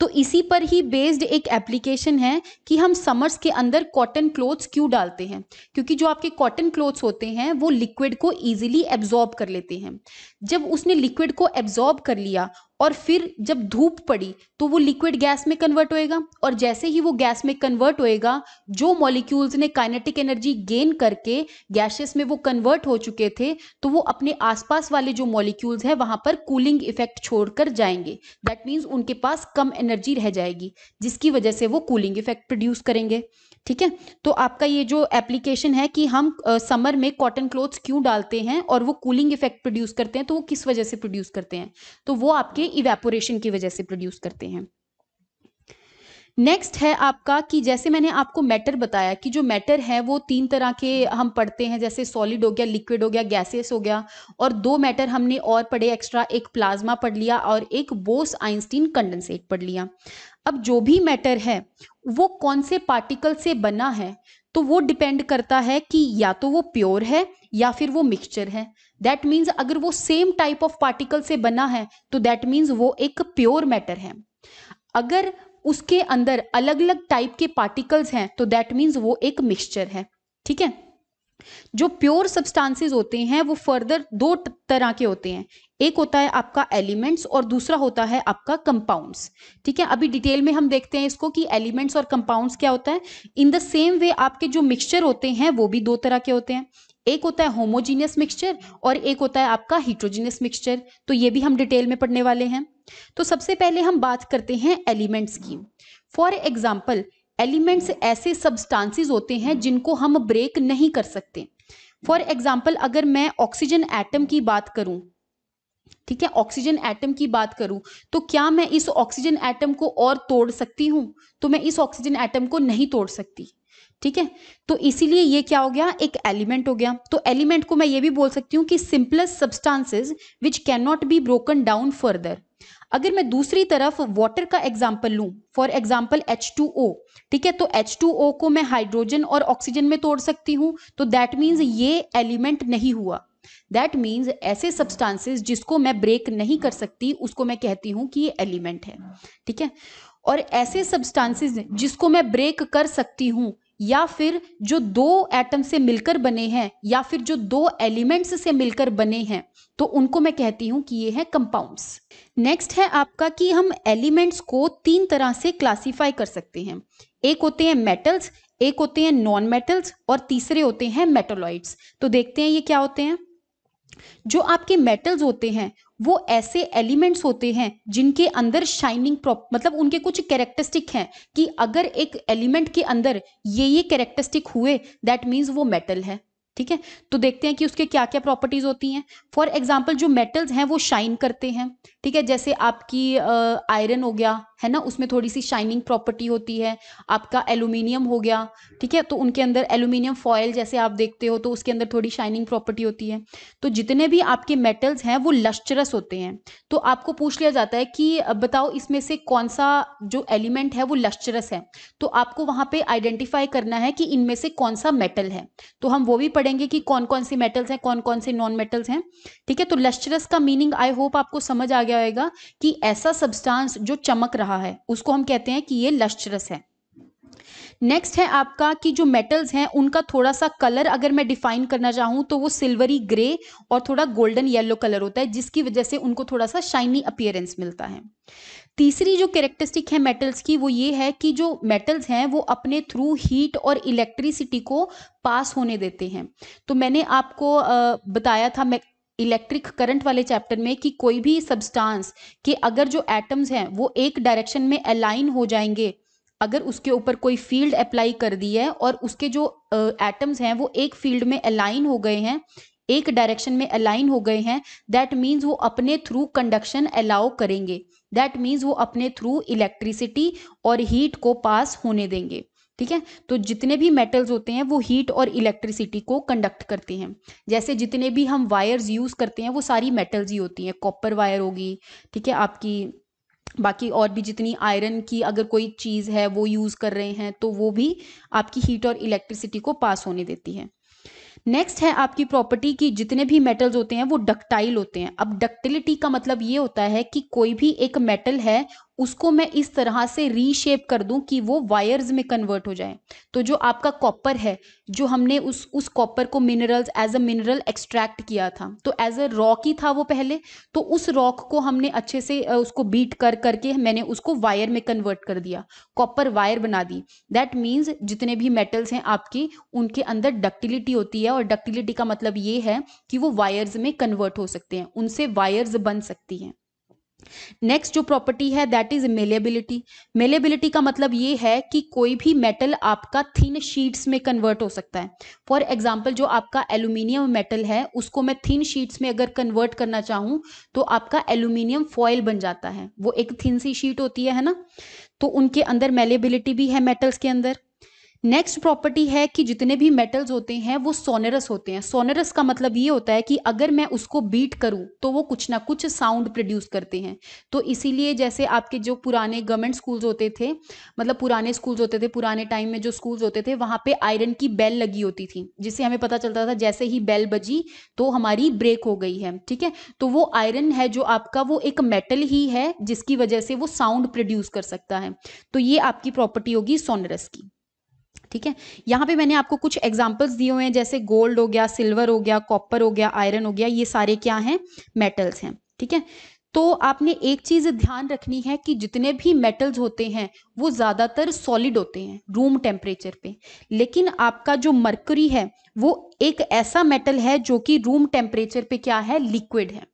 तो इसी पर ही बेस्ड एक एप्लीकेशन है कि हम समर्स के अंदर कॉटन क्लोथ्स क्यों डालते हैं, क्योंकि जो आपके कॉटन क्लोथ्स होते हैं वो लिक्विड को इजीली एब्जॉर्ब कर लेते हैं। जब उसने लिक्विड को एब्जॉर्ब कर लिया और फिर जब धूप पड़ी तो वो लिक्विड गैस में कन्वर्ट होएगा और जैसे ही वो गैस में कन्वर्ट होएगा, जो मॉलिक्यूल्स ने काइनेटिक एनर्जी गेन करके गैसेस में वो कन्वर्ट हो चुके थे तो वो अपने आसपास वाले जो मॉलिक्यूल्स हैं वहां पर कूलिंग इफेक्ट छोड़कर जाएंगे। दैट मीन्स उनके पास कम एनर्जी रह जाएगी जिसकी वजह से वो कूलिंग इफेक्ट प्रोड्यूस करेंगे। ठीक है, तो आपका ये जो एप्लीकेशन है कि हम समर में कॉटन क्लोथ्स क्यों डालते हैं और वो कूलिंग इफेक्ट प्रोड्यूस करते हैं, तो वो किस वजह से प्रोड्यूस करते हैं? तो वो आपके इवेपोरेशन की वजह से प्रोड्यूस करते हैं। नेक्स्ट है आपका कि जैसे मैंने आपको मैटर बताया कि जो मैटर है वो तीन तरह के हम पढ़ते हैं, जैसे सॉलिड हो गया, लिक्विड हो गया, गैसियस हो गया, और दो मैटर हमने और पढ़े एक्स्ट्रा, एक प्लाज्मा पढ़ लिया और एक बोस आइंस्टीन कंडेंसेट पढ़ लिया। अब जो भी मैटर है वो कौन से पार्टिकल से बना है, तो वो डिपेंड करता है कि या तो वो प्योर है या फिर वो मिक्सचर है। दैट मीन्स अगर वो सेम टाइप ऑफ पार्टिकल से बना है तो दैट मीन्स वो एक प्योर मैटर है। अगर उसके अंदर अलग अलग टाइप के पार्टिकल्स हैं तो दैट मीन्स वो एक मिक्सचर है। ठीक है। जो प्योर सब्सटेंसेस होते हैं वो फर्दर दो तरह के होते हैं, एक होता है आपका एलिमेंट्स और दूसरा होता है आपका कंपाउंड्स। ठीक है, अभी डिटेल में हम देखते हैं इसको कि एलिमेंट्स और कंपाउंड्स क्या होता है। इन द सेम वे आपके जो मिक्सचर होते हैं वो भी दो तरह के होते हैं, एक होता है होमोजीनियस मिक्सचर और एक होता है आपका हिट्रोजीनियस मिक्सचर। तो ये भी हम डिटेल में पढ़ने वाले हैं। तो सबसे पहले हम बात करते हैं एलिमेंट्स की। फॉर एग्जाम्पल, एलिमेंट्स ऐसे सब्सटेंसेस होते हैं जिनको हम ब्रेक नहीं कर सकते। फॉर एग्जाम्पल, अगर मैं ऑक्सीजन एटम की बात करूं, ठीक है, ऑक्सीजन एटम की बात करूं, तो क्या मैं इस ऑक्सीजन एटम को और तोड़ सकती हूं? तो मैं इस ऑक्सीजन एटम को नहीं तोड़ सकती। ठीक है, तो इसीलिए ये क्या हो गया, एक एलिमेंट हो गया। तो एलिमेंट को मैं ये भी बोल सकती हूँ कि simplest substances which can not be broken down further. अगर मैं दूसरी तरफ वाटर का एग्जाम्पल लूं, फॉर एग्जाम्पल H2O, ठीक है, तो H2O को मैं हाइड्रोजन और ऑक्सीजन में तोड़ सकती हूं, तो दैट मीन्स ये एलिमेंट नहीं हुआ। दैट मीन्स ऐसे सब्सटेंसेस जिसको मैं ब्रेक नहीं कर सकती उसको मैं कहती हूं कि ये एलिमेंट है। ठीक है, और ऐसे सब्सटेंसेस जिसको मैं ब्रेक कर सकती हूं या फिर जो दो एटम से मिलकर बने हैं या फिर जो दो एलिमेंट्स से मिलकर बने हैं, तो उनको मैं कहती हूं कि ये है कंपाउंड्स। नेक्स्ट है आपका कि हम एलिमेंट्स को तीन तरह से क्लासिफाई कर सकते हैं, एक होते हैं मेटल्स, एक होते हैं नॉन मेटल्स और तीसरे होते हैं मेटोलॉइड्स। तो देखते हैं ये क्या होते हैं। जो आपके मेटल्स होते हैं वो ऐसे एलिमेंट्स होते हैं जिनके अंदर शाइनिंग मतलब उनके कुछ कैरेक्टरिस्टिक हैं कि अगर एक एलिमेंट के अंदर ये कैरेक्टरिस्टिक हुए दैट मीन्स वो मेटल है। ठीक है, तो देखते हैं कि उसके क्या क्या प्रॉपर्टीज होती हैं। फॉर एग्जाम्पल, जो मेटल्स हैं वो शाइन करते हैं। ठीक है, जैसे आपकी आयरन हो गया है ना, उसमें थोड़ी सी शाइनिंग प्रॉपर्टी होती है। आपका एल्यूमिनियम हो गया, ठीक है, तो उनके अंदर एल्यूमिनियम फॉयल जैसे आप देखते हो तो उसके अंदर थोड़ी शाइनिंग प्रॉपर्टी होती है। तो जितने भी आपके मेटल्स हैं वो लस्ट्रस होते हैं। तो आपको पूछ लिया जाता है कि बताओ इसमें से कौन सा जो एलिमेंट है वो लस्ट्रस है, तो आपको वहां पे आइडेंटिफाई करना है कि इनमें से कौन सा मेटल है। तो हम वो भी पढ़ेंगे कि कौन कौन से मेटल्स हैं, कौन कौन से नॉन मेटल्स हैं। ठीक है, तो लस्ट्रस का मीनिंग आई होप आपको समझ आ गया होगा कि ऐसा सब्सटेंस जो चमक रहा है उसको हम कहते हैं कि ये लस्ट्रस है। नेक्स्ट है आपका कि जो मेटल्स हैं उनका थोड़ा सा कलर अगर मैं डिफाइन करना चाहूं तो वो सिल्वरी ग्रे और थोड़ा गोल्डन येलो कलर होता है, जिसकी वजह से उनको थोड़ा सा शाइनी अपीयरेंस मिलता है। तीसरी जो कैरेक्टरिस्टिक है मेटल्स की वो ये है कि जो मेटल्स हैं वो अपने थ्रू हीट और इलेक्ट्रिसिटी को पास होने देते हैं। तो मैंने आपको बताया था इलेक्ट्रिक करंट वाले चैप्टर में कि कोई भी सब्सटेंस के अगर जो एटम्स हैं वो एक डायरेक्शन में अलाइन हो जाएंगे, अगर उसके ऊपर कोई फील्ड अप्लाई कर दी है और उसके जो एटम्स हैं वो एक फील्ड में अलाइन हो गए हैं, एक डायरेक्शन में अलाइन हो गए हैं, दैट मीन्स वो अपने थ्रू कंडक्शन अलाउ करेंगे। दैट मीन्स वो अपने थ्रू इलेक्ट्रिसिटी और हीट को पास होने देंगे। ठीक है, तो जितने भी मेटल्स होते हैं वो हीट और इलेक्ट्रिसिटी को कंडक्ट करते हैं। जैसे जितने भी हम वायर्स यूज करते हैं वो सारी मेटल्स ही होती हैं, कॉपर वायर होगी, ठीक है, आपकी बाकी और भी जितनी आयरन की अगर कोई चीज़ है वो यूज़ कर रहे हैं तो वो भी आपकी हीट और इलेक्ट्रिसिटी को पास होने देती है। नेक्स्ट है आपकी प्रॉपर्टी की जितने भी मेटल्स होते हैं वो डक्टाइल होते हैं। अब डक्टिलिटी का मतलब ये होता है कि कोई भी एक मेटल है उसको मैं इस तरह से रीशेप कर दूं कि वो वायर्स में कन्वर्ट हो जाए। तो जो आपका कॉपर है, जो हमने उस कॉपर को minerals as a mineral extract किया था, तो एज अ रॉक ही था वो पहले, तो उस रॉक को हमने अच्छे से उसको बीट करके मैंने उसको वायर में कन्वर्ट कर दिया, कॉपर वायर बना दी। दैट मीन्स जितने भी मेटल्स हैं आपकी उनके अंदर डक्टिलिटी होती है, और डक्टिलिटी का मतलब ये है कि वो वायर्स में कन्वर्ट हो सकते हैं, उनसे वायर्स बन सकती हैं। नेक्स्ट जो प्रॉपर्टी है दैट इज मेलेबिलिटी। मेलेबिलिटी का मतलब ये है कि कोई भी मेटल आपका थिन शीट्स में कन्वर्ट हो सकता है। फॉर एग्जांपल जो आपका एल्यूमिनियम मेटल है उसको मैं थिन शीट्स में अगर कन्वर्ट करना चाहूँ तो आपका एल्यूमिनियम फॉयल बन जाता है। वो एक थिन सी शीट होती है ना, तो उनके अंदर मेलेबिलिटी भी है मेटल्स के अंदर। नेक्स्ट प्रॉपर्टी है कि जितने भी मेटल्स होते हैं वो सोनरस होते हैं। सोनरस का मतलब ये होता है कि अगर मैं उसको बीट करूं तो वो कुछ ना कुछ साउंड प्रोड्यूस करते हैं। तो इसीलिए जैसे आपके जो पुराने गवर्नमेंट स्कूल्स होते थे, मतलब पुराने स्कूल्स होते थे, पुराने टाइम में जो स्कूल्स होते थे वहां पे आयरन की बेल लगी होती थी, जिससे हमें पता चलता था जैसे ही बेल बजी तो हमारी ब्रेक हो गई है। ठीक है, तो वो आयरन है जो आपका, वो एक मेटल ही है जिसकी वजह से वो साउंड प्रोड्यूस कर सकता है। तो ये आपकी प्रॉपर्टी होगी सोनरस की। ठीक है, यहाँ पे मैंने आपको कुछ एग्जांपल्स दिए हुए हैं, जैसे गोल्ड हो गया, सिल्वर हो गया, कॉपर हो गया, आयरन हो गया, ये सारे क्या हैं, मेटल्स हैं। ठीक है, तो आपने एक चीज ध्यान रखनी है कि जितने भी मेटल्स होते हैं वो ज्यादातर सॉलिड होते हैं रूम टेम्परेचर पे, लेकिन आपका जो मरकरी है वो एक ऐसा मेटल है जो कि रूम टेम्परेचर पे क्या है, लिक्विड है।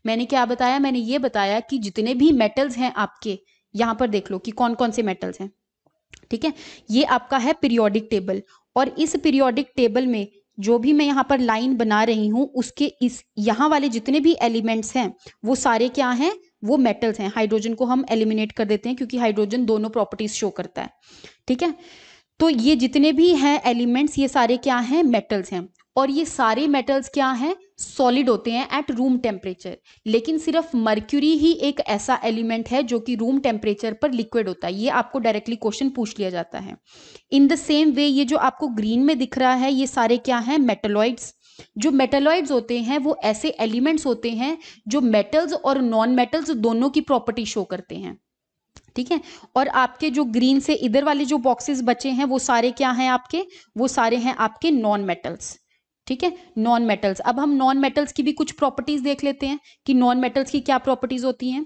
मैंने क्या बताया, मैंने ये बताया कि जितने भी मेटल्स हैं आपके, यहाँ पर देख लो कि कौन कौन से मेटल्स हैं। ठीक है, ये आपका है पीरियोडिक टेबल, और इस पीरियोडिक टेबल में जो भी मैं यहाँ पर लाइन बना रही हूं उसके इस यहाँ वाले जितने भी एलिमेंट्स हैं वो सारे क्या हैं, वो मेटल्स हैं। हाइड्रोजन को हम एलिमिनेट कर देते हैं क्योंकि हाइड्रोजन दोनों प्रॉपर्टीज शो करता है। ठीक है, तो ये जितने भी हैं एलिमेंट्स ये सारे क्या हैं, मेटल्स हैं, और ये सारे मेटल्स क्या हैं, सॉलिड होते हैं एट रूम टेम्परेचर। लेकिन सिर्फ मर्क्यूरी ही एक ऐसा एलिमेंट है जो कि रूम टेम्परेचर पर लिक्विड होता है। ये आपको डायरेक्टली क्वेश्चन पूछ लिया जाता है। इन द सेम वे ये जो आपको ग्रीन में दिख रहा है ये सारे क्या हैं, मेटलॉइड्स। जो मेटलॉइड्स होते हैं वो ऐसे एलिमेंट्स होते हैं जो मेटल्स और नॉन मेटल्स दोनों की प्रॉपर्टी शो करते हैं। ठीक है, और आपके जो ग्रीन से इधर वाले जो बॉक्सेस बचे हैं वो सारे क्या हैं आपके, वो सारे हैं आपके नॉन मेटल्स। ठीक है, नॉन मेटल्स। अब हम नॉन मेटल्स की भी कुछ प्रॉपर्टीज देख लेते हैं कि नॉन मेटल्स की क्या प्रॉपर्टीज होती हैं।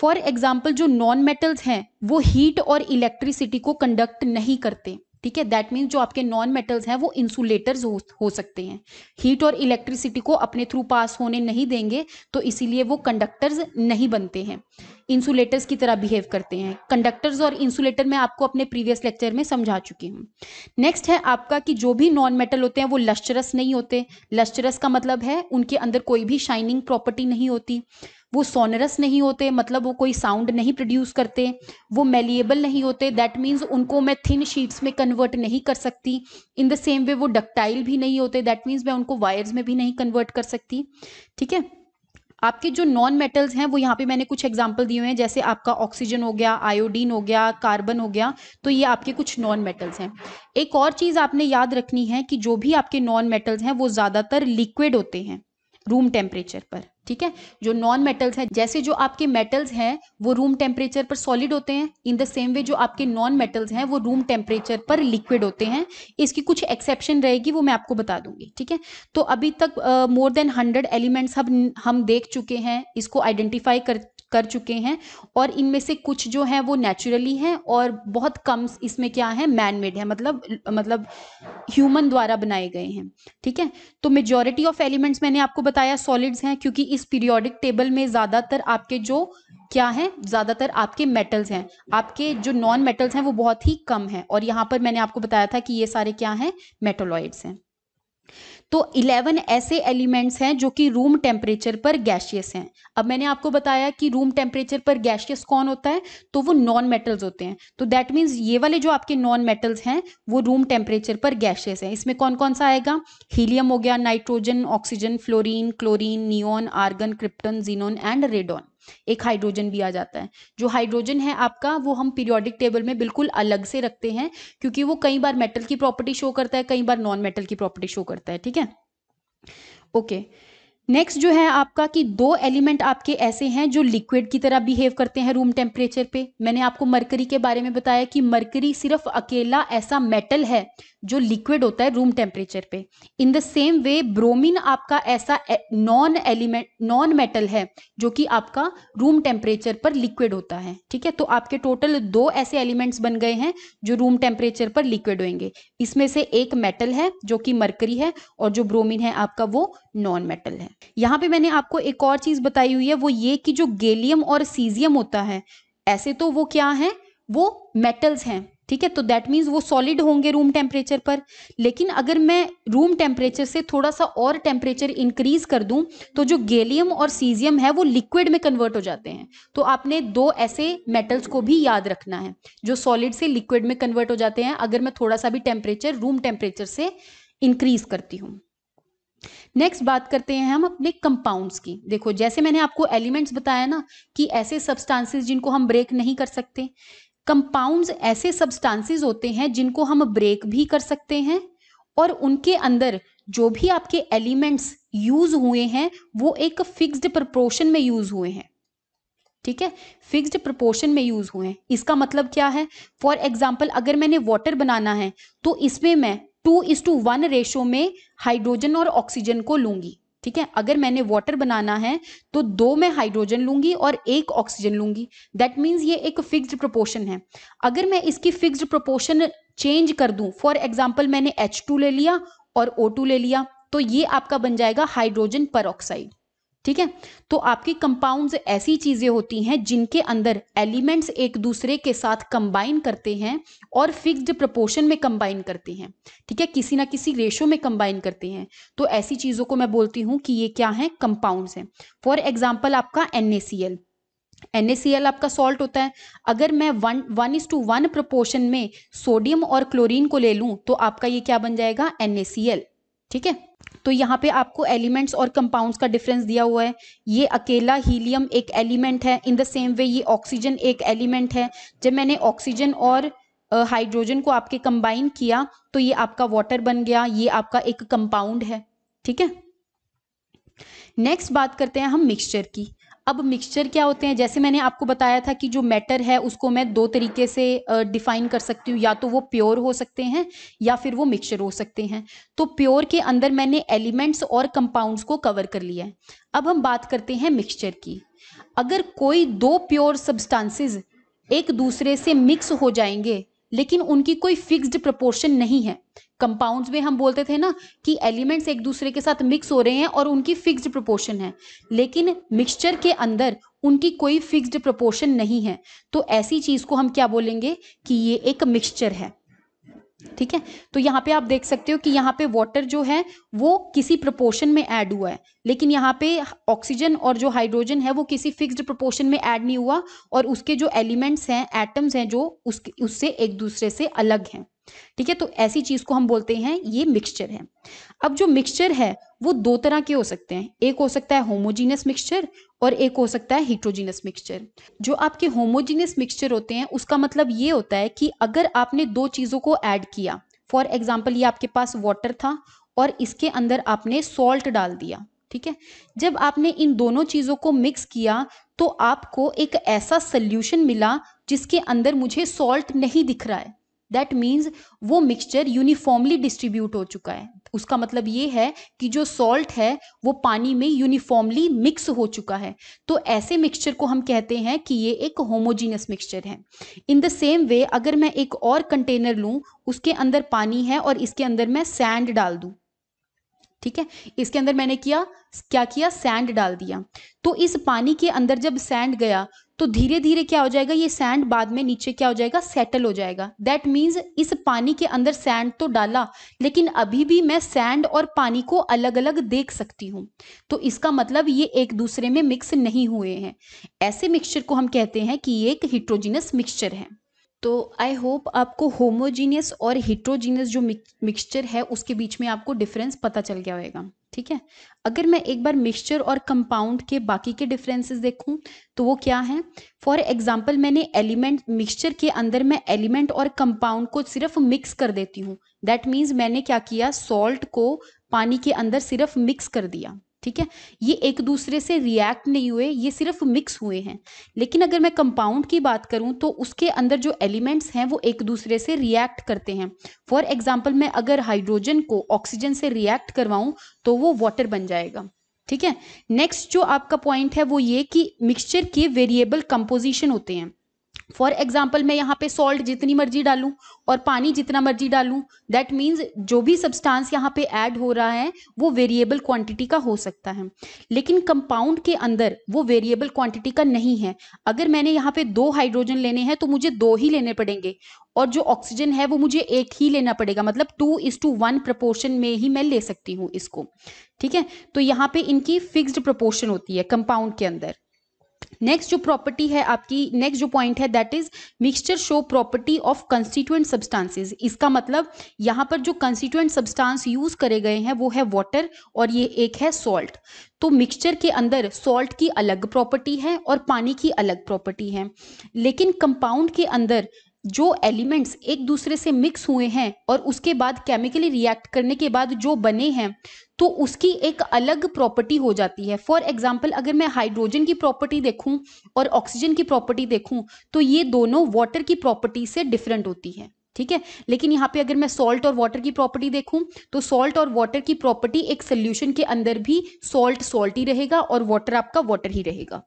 फॉर एग्जाम्पल जो नॉन मेटल्स हैं वो हीट और इलेक्ट्रिसिटी को कंडक्ट नहीं करते। ठीक है, दैट मीन्स जो आपके नॉन मेटल्स हैं वो इंसुलेटर्स हो सकते हैं, हीट और इलेक्ट्रिसिटी को अपने थ्रू पास होने नहीं देंगे, तो इसीलिए वो कंडक्टर्स नहीं बनते हैं, इंसुलेटर्स की तरह बिहेव करते हैं। कंडक्टर्स और इंसुलेटर मैं आपको अपने प्रीवियस लेक्चर में समझा चुकी हूँ। नेक्स्ट है आपका कि जो भी नॉन मेटल होते हैं वो लस्ट्रस नहीं होते। लस्ट्रस का मतलब है उनके अंदर कोई भी शाइनिंग प्रॉपर्टी नहीं होती। वो सोनरस नहीं होते, मतलब वो कोई साउंड नहीं प्रोड्यूस करते। वो मेलिएबल नहीं होते, दैट मीन्स उनको मैं थिन शीट्स में कन्वर्ट नहीं कर सकती। इन द सेम वे वो डक्टाइल भी नहीं होते, दैट मीन्स मैं उनको वायर्स में भी नहीं कन्वर्ट कर सकती। ठीक है, आपके जो नॉन मेटल्स हैं वो यहाँ पे मैंने कुछ एग्जांपल दिए हुए हैं, जैसे आपका ऑक्सीजन हो गया, आयोडीन हो गया, कार्बन हो गया, तो ये आपके कुछ नॉन मेटल्स हैं। एक और चीज आपने याद रखनी है कि जो भी आपके नॉन मेटल्स हैं वो ज्यादातर लिक्विड होते हैं रूम टेम्परेचर पर। ठीक है, जो नॉन मेटल्स हैं, जैसे जो आपके मेटल्स हैं वो रूम टेम्परेचर पर सॉलिड होते हैं, इन द सेम वे जो आपके नॉन मेटल्स हैं वो रूम टेम्परेचर पर लिक्विड होते हैं। इसकी कुछ एक्सेप्शन रहेगी, वो मैं आपको बता दूंगी। ठीक है, तो अभी तक मोर देन 100 एलिमेंट्स हम देख चुके हैं, इसको आइडेंटिफाई कर चुके हैं, और इनमें से कुछ जो है वो नेचुरली हैं और बहुत कम इसमें क्या है, मैन मेड है, मतलब ह्यूमन द्वारा बनाए गए हैं। ठीक है, तो मेजॉरिटी ऑफ एलिमेंट्स मैंने आपको बताया सॉलिड्स हैं, क्योंकि इस पीरियोडिक टेबल में ज्यादातर आपके जो क्या है, ज्यादातर आपके मेटल्स हैं, आपके जो नॉन मेटल्स हैं वो बहुत ही कम है, और यहाँ पर मैंने आपको बताया था कि ये सारे क्या हैं, मेटलॉइड्स हैं। तो 11 ऐसे एलिमेंट्स हैं जो कि रूम टेम्परेचर पर गैशियस हैं। अब मैंने आपको बताया कि रूम टेम्परेचर पर गैशियस कौन होता है, तो वो नॉन मेटल्स होते हैं। तो दैट मीन्स ये वाले जो आपके नॉन मेटल्स हैं वो रूम टेम्परेचर पर गैशियस हैं। इसमें कौन कौन सा आएगा, हीलियम हो गया, nitrogen, oxygen, fluorine, chlorine, neon, argon, krypton, xenon and radon. एक हाइड्रोजन भी आ जाता है। जो हाइड्रोजन है आपका वो हम पीरियोडिक टेबल में बिल्कुल अलग से रखते हैं, क्योंकि वो कई बार मेटल की प्रॉपर्टी शो करता है, कई बार नॉन मेटल की प्रॉपर्टी शो करता है। ठीक है, ओके। नेक्स्ट जो है आपका कि दो एलिमेंट आपके ऐसे हैं जो लिक्विड की तरह बिहेव करते हैं रूम टेम्परेचर पे। मैंने आपको मरकरी के बारे में बताया कि मरकरी सिर्फ अकेला ऐसा मेटल है जो लिक्विड होता है रूम टेम्परेचर पे। In the same way bromine आपका ऐसा नॉन मेटल है जो कि आपका रूम टेम्परेचर पर लिक्विड होता है। ठीक है, तो आपके टोटल 2 ऐसे एलिमेंट्स बन गए हैं जो रूम टेम्परेचर पर लिक्विड होंगे। इसमें से एक मेटल है जो कि मरकरी है, और जो ब्रोमीन है आपका वो नॉन मेटल है। यहाँ पे मैंने आपको एक और चीज बताई हुई है, वो ये कि जो गैलियम और सीजियम होता है, ऐसे तो वो क्या है, वो मेटल्स हैं। ठीक है, तो दैट मीन्स वो सॉलिड होंगे रूम टेम्परेचर पर। लेकिन अगर मैं रूम टेम्परेचर से थोड़ा सा और टेम्परेचर इंक्रीज कर दूं तो जो गैलियम और सीजियम है वो लिक्विड में कन्वर्ट हो जाते हैं। तो आपने 2 ऐसे मेटल्स को भी याद रखना है जो सॉलिड से लिक्विड में कन्वर्ट हो जाते हैं अगर मैं थोड़ा सा भी टेम्परेचर रूम टेम्परेचर से इंक्रीज करती हूँ। नेक्स्ट बात करते हैं हम अपने कंपाउंड्स की। देखो, जैसे मैंने आपको एलिमेंट्स बताया ना कि ऐसे सब्सटेंसेस जिनको हम ब्रेक नहीं कर सकते, कंपाउंड्स ऐसे सब्सटेंसेस होते हैं जिनको हम ब्रेक भी कर सकते हैं, और उनके अंदर जो भी आपके एलिमेंट्स यूज हुए हैं वो एक फिक्स्ड प्रोपोर्शन में यूज हुए हैं। ठीक है, फिक्स्ड प्रोपोर्शन में यूज हुए हैं। इसका मतलब क्या है, फॉर एग्जाम्पल अगर मैंने वाटर बनाना है तो इसमें मैं 2:1 रेशो में हाइड्रोजन और ऑक्सीजन को लूंगी। ठीक है, अगर मैंने वाटर बनाना है तो 2 में हाइड्रोजन लूंगी और 1 ऑक्सीजन लूंगी। दैट मीन्स ये एक फिक्स्ड प्रोपोर्शन है। अगर मैं इसकी फिक्स्ड प्रोपोर्शन चेंज कर दूं, फॉर एग्जाम्पल मैंने H2 ले लिया और O2 ले लिया, तो ये आपका बन जाएगा हाइड्रोजन पर ऑक्साइड। ठीक है, तो आपकी कंपाउंड्स ऐसी चीजें होती हैं जिनके अंदर एलिमेंट्स एक दूसरे के साथ कंबाइन करते हैं और फिक्स्ड प्रोपोर्शन में कंबाइन करते हैं। ठीक है, किसी ना किसी रेशो में कंबाइन करते हैं। तो ऐसी चीजों को मैं बोलती हूं कि ये क्या है, कंपाउंड्स हैं। फॉर एग्जाम्पल आपका NaCl आपका सॉल्ट होता है। अगर मैं 1:1 प्रोपोर्शन में सोडियम और क्लोरीन को ले लूं तो आपका ये क्या बन जाएगा, NaCl। ठीक है, तो यहाँ पे आपको एलिमेंट्स और कंपाउंड्स का डिफरेंस दिया हुआ है। ये अकेला हीलियम एक एलिमेंट है, इन द सेम वे ये ऑक्सीजन एक एलिमेंट है। जब मैंने ऑक्सीजन और हाइड्रोजन को आपके कंबाइन किया तो ये आपका वाटर बन गया, ये आपका एक कंपाउंड है। ठीक है, नेक्स्ट बात करते हैं हम मिक्सचर की। अब मिक्सचर क्या होते हैं, जैसे मैंने आपको बताया था कि जो मैटर है उसको मैं 2 तरीके से डिफाइन कर सकती हूँ, या तो वो प्योर हो सकते हैं या फिर वो मिक्सचर हो सकते हैं। तो प्योर के अंदर मैंने एलिमेंट्स और कंपाउंड्स को कवर कर लिया है। अब हम बात करते हैं मिक्सचर की। अगर कोई 2 प्योर सब्सटेंसेस एक दूसरे से मिक्स हो जाएंगे लेकिन उनकी कोई फिक्स्ड प्रोपोर्शन नहीं है, कंपाउंड्स में हम बोलते थे ना कि एलिमेंट्स एक दूसरे के साथ मिक्स हो रहे हैं और उनकी फिक्स्ड प्रोपोर्शन है, लेकिन मिक्सचर के अंदर उनकी कोई फिक्स्ड प्रोपोर्शन नहीं है। तो ऐसी चीज को हम क्या बोलेंगे कि ये एक मिक्सचर है। ठीक है, तो यहाँ पे आप देख सकते हो कि यहाँ पे वाटर जो है वो किसी प्रोपोर्शन में ऐड हुआ है, लेकिन यहाँ पे ऑक्सीजन और जो हाइड्रोजन है वो किसी फिक्स्ड प्रोपोर्शन में ऐड नहीं हुआ, और उसके जो एलिमेंट्स हैं, एटम्स हैं, जो उससे एक दूसरे से अलग हैं। ठीक है, तो ऐसी चीज को हम बोलते हैं ये मिक्सचर है। अब जो मिक्सचर है वो 2 तरह के हो सकते हैं, एक हो सकता है होमोजीनियस मिक्सचर और एक हो सकता है हिट्रोजीनियस मिक्सचर। जो आपके होमोजीनियस मिक्सचर होते हैं उसका मतलब ये होता है कि अगर आपने 2 चीजों को ऐड किया, फॉर एग्जाम्पल ये आपके पास वाटर था और इसके अंदर आपने सॉल्ट डाल दिया। ठीक है, जब आपने इन दोनों चीजों को मिक्स किया तो आपको एक ऐसा सोल्यूशन मिला जिसके अंदर मुझे सॉल्ट नहीं दिख रहा है। दैट मीन्स वो मिक्सचर यूनिफॉर्मली डिस्ट्रीब्यूट हो चुका है। उसका मतलब ये है कि जो सॉल्ट है वो पानी में यूनिफॉर्मली मिक्स हो चुका है। तो ऐसे मिक्सचर को हम कहते हैं कि ये एक होमोजीनियस मिक्सचर है। इन द सेम वे अगर मैं एक और कंटेनर लूं, उसके अंदर पानी है और इसके अंदर मैं सैंड डाल दूं। ठीक है, इसके अंदर मैंने क्या किया, सैंड डाल दिया। तो इस पानी के अंदर जब सैंड गया तो धीरे धीरे क्या हो जाएगा, ये सैंड बाद में नीचे क्या हो जाएगा, सेटल हो जाएगा। दैट मीन्स इस पानी के अंदर सैंड तो डाला, लेकिन अभी भी मैं सैंड और पानी को अलग अलग देख सकती हूँ। तो इसका मतलब ये एक दूसरे में मिक्स नहीं हुए हैं। ऐसे मिक्सचर को हम कहते हैं कि ये एक हिट्रोजीनियस मिक्सचर है। तो आई होप आपको होमोजीनियस और हिट्रोजीनियस जो मिक्सचर है उसके बीच में आपको डिफरेंस पता चल गया होगा। ठीक है, अगर मैं एक बार मिक्सचर और कंपाउंड के बाकी के डिफरेंसेस देखूं तो वो क्या है, फॉर एग्जांपल मैंने एलिमेंट मिक्सचर के अंदर मैं एलिमेंट और कंपाउंड को सिर्फ मिक्स कर देती हूँ। दैट मीन्स मैंने क्या किया, सॉल्ट को पानी के अंदर सिर्फ मिक्स कर दिया। ठीक है, ये एक दूसरे से रिएक्ट नहीं हुए, ये सिर्फ मिक्स हुए हैं। लेकिन अगर मैं कंपाउंड की बात करूं तो उसके अंदर जो एलिमेंट्स हैं वो एक दूसरे से रिएक्ट करते हैं। फॉर एग्जांपल, मैं अगर हाइड्रोजन को ऑक्सीजन से रिएक्ट करवाऊं तो वो वाटर बन जाएगा। ठीक है, नेक्स्ट जो आपका पॉइंट है वो ये कि मिक्सचर के वेरिएबल कंपोजिशन होते हैं। फॉर एग्जाम्पल, मैं यहाँ पे सॉल्ट जितनी मर्जी डालूं और पानी जितना मर्जी डालूं, दैट मीन्स जो भी सब्सटेंस यहाँ पे ऐड हो रहा है वो वेरिएबल क्वांटिटी का हो सकता है। लेकिन कंपाउंड के अंदर वो वेरिएबल क्वांटिटी का नहीं है। अगर मैंने यहाँ पे 2 हाइड्रोजन लेने हैं तो मुझे 2 ही लेने पड़ेंगे, और जो ऑक्सीजन है वो मुझे 1 ही लेना पड़ेगा, मतलब 2:1 प्रपोर्शन में ही मैं ले सकती हूँ इसको। ठीक है, तो यहाँ पे इनकी फिक्स्ड प्रपोर्शन होती है कंपाउंड के अंदर। नेक्स्ट जो प्रॉपर्टी है आपकी, नेक्स्ट जो पॉइंट है that is mixture show property of constituent substances. इसका मतलब यहाँ पर जो कंस्टिट्यूएंट सब्सटेंस यूज करे गए हैं वो है वाटर और ये एक है सॉल्ट। तो मिक्सचर के अंदर सॉल्ट की अलग प्रॉपर्टी है और पानी की अलग प्रॉपर्टी है। लेकिन कंपाउंड के अंदर जो एलिमेंट्स एक दूसरे से मिक्स हुए हैं और उसके बाद केमिकली रिएक्ट करने के बाद जो बने हैं तो उसकी एक अलग प्रॉपर्टी हो जाती है। फॉर एग्जाम्पल, अगर मैं हाइड्रोजन की प्रॉपर्टी देखूं और ऑक्सीजन की प्रॉपर्टी देखूं तो ये दोनों वाटर की प्रॉपर्टी से डिफरेंट होती है। ठीक है, लेकिन यहाँ पे अगर मैं सॉल्ट और वाटर की प्रॉपर्टी देखूं तो सॉल्ट और वाटर की प्रॉपर्टी, एक सोल्यूशन के अंदर भी सॉल्ट सॉल्ट ही रहेगा और वाटर आपका वाटर ही रहेगा।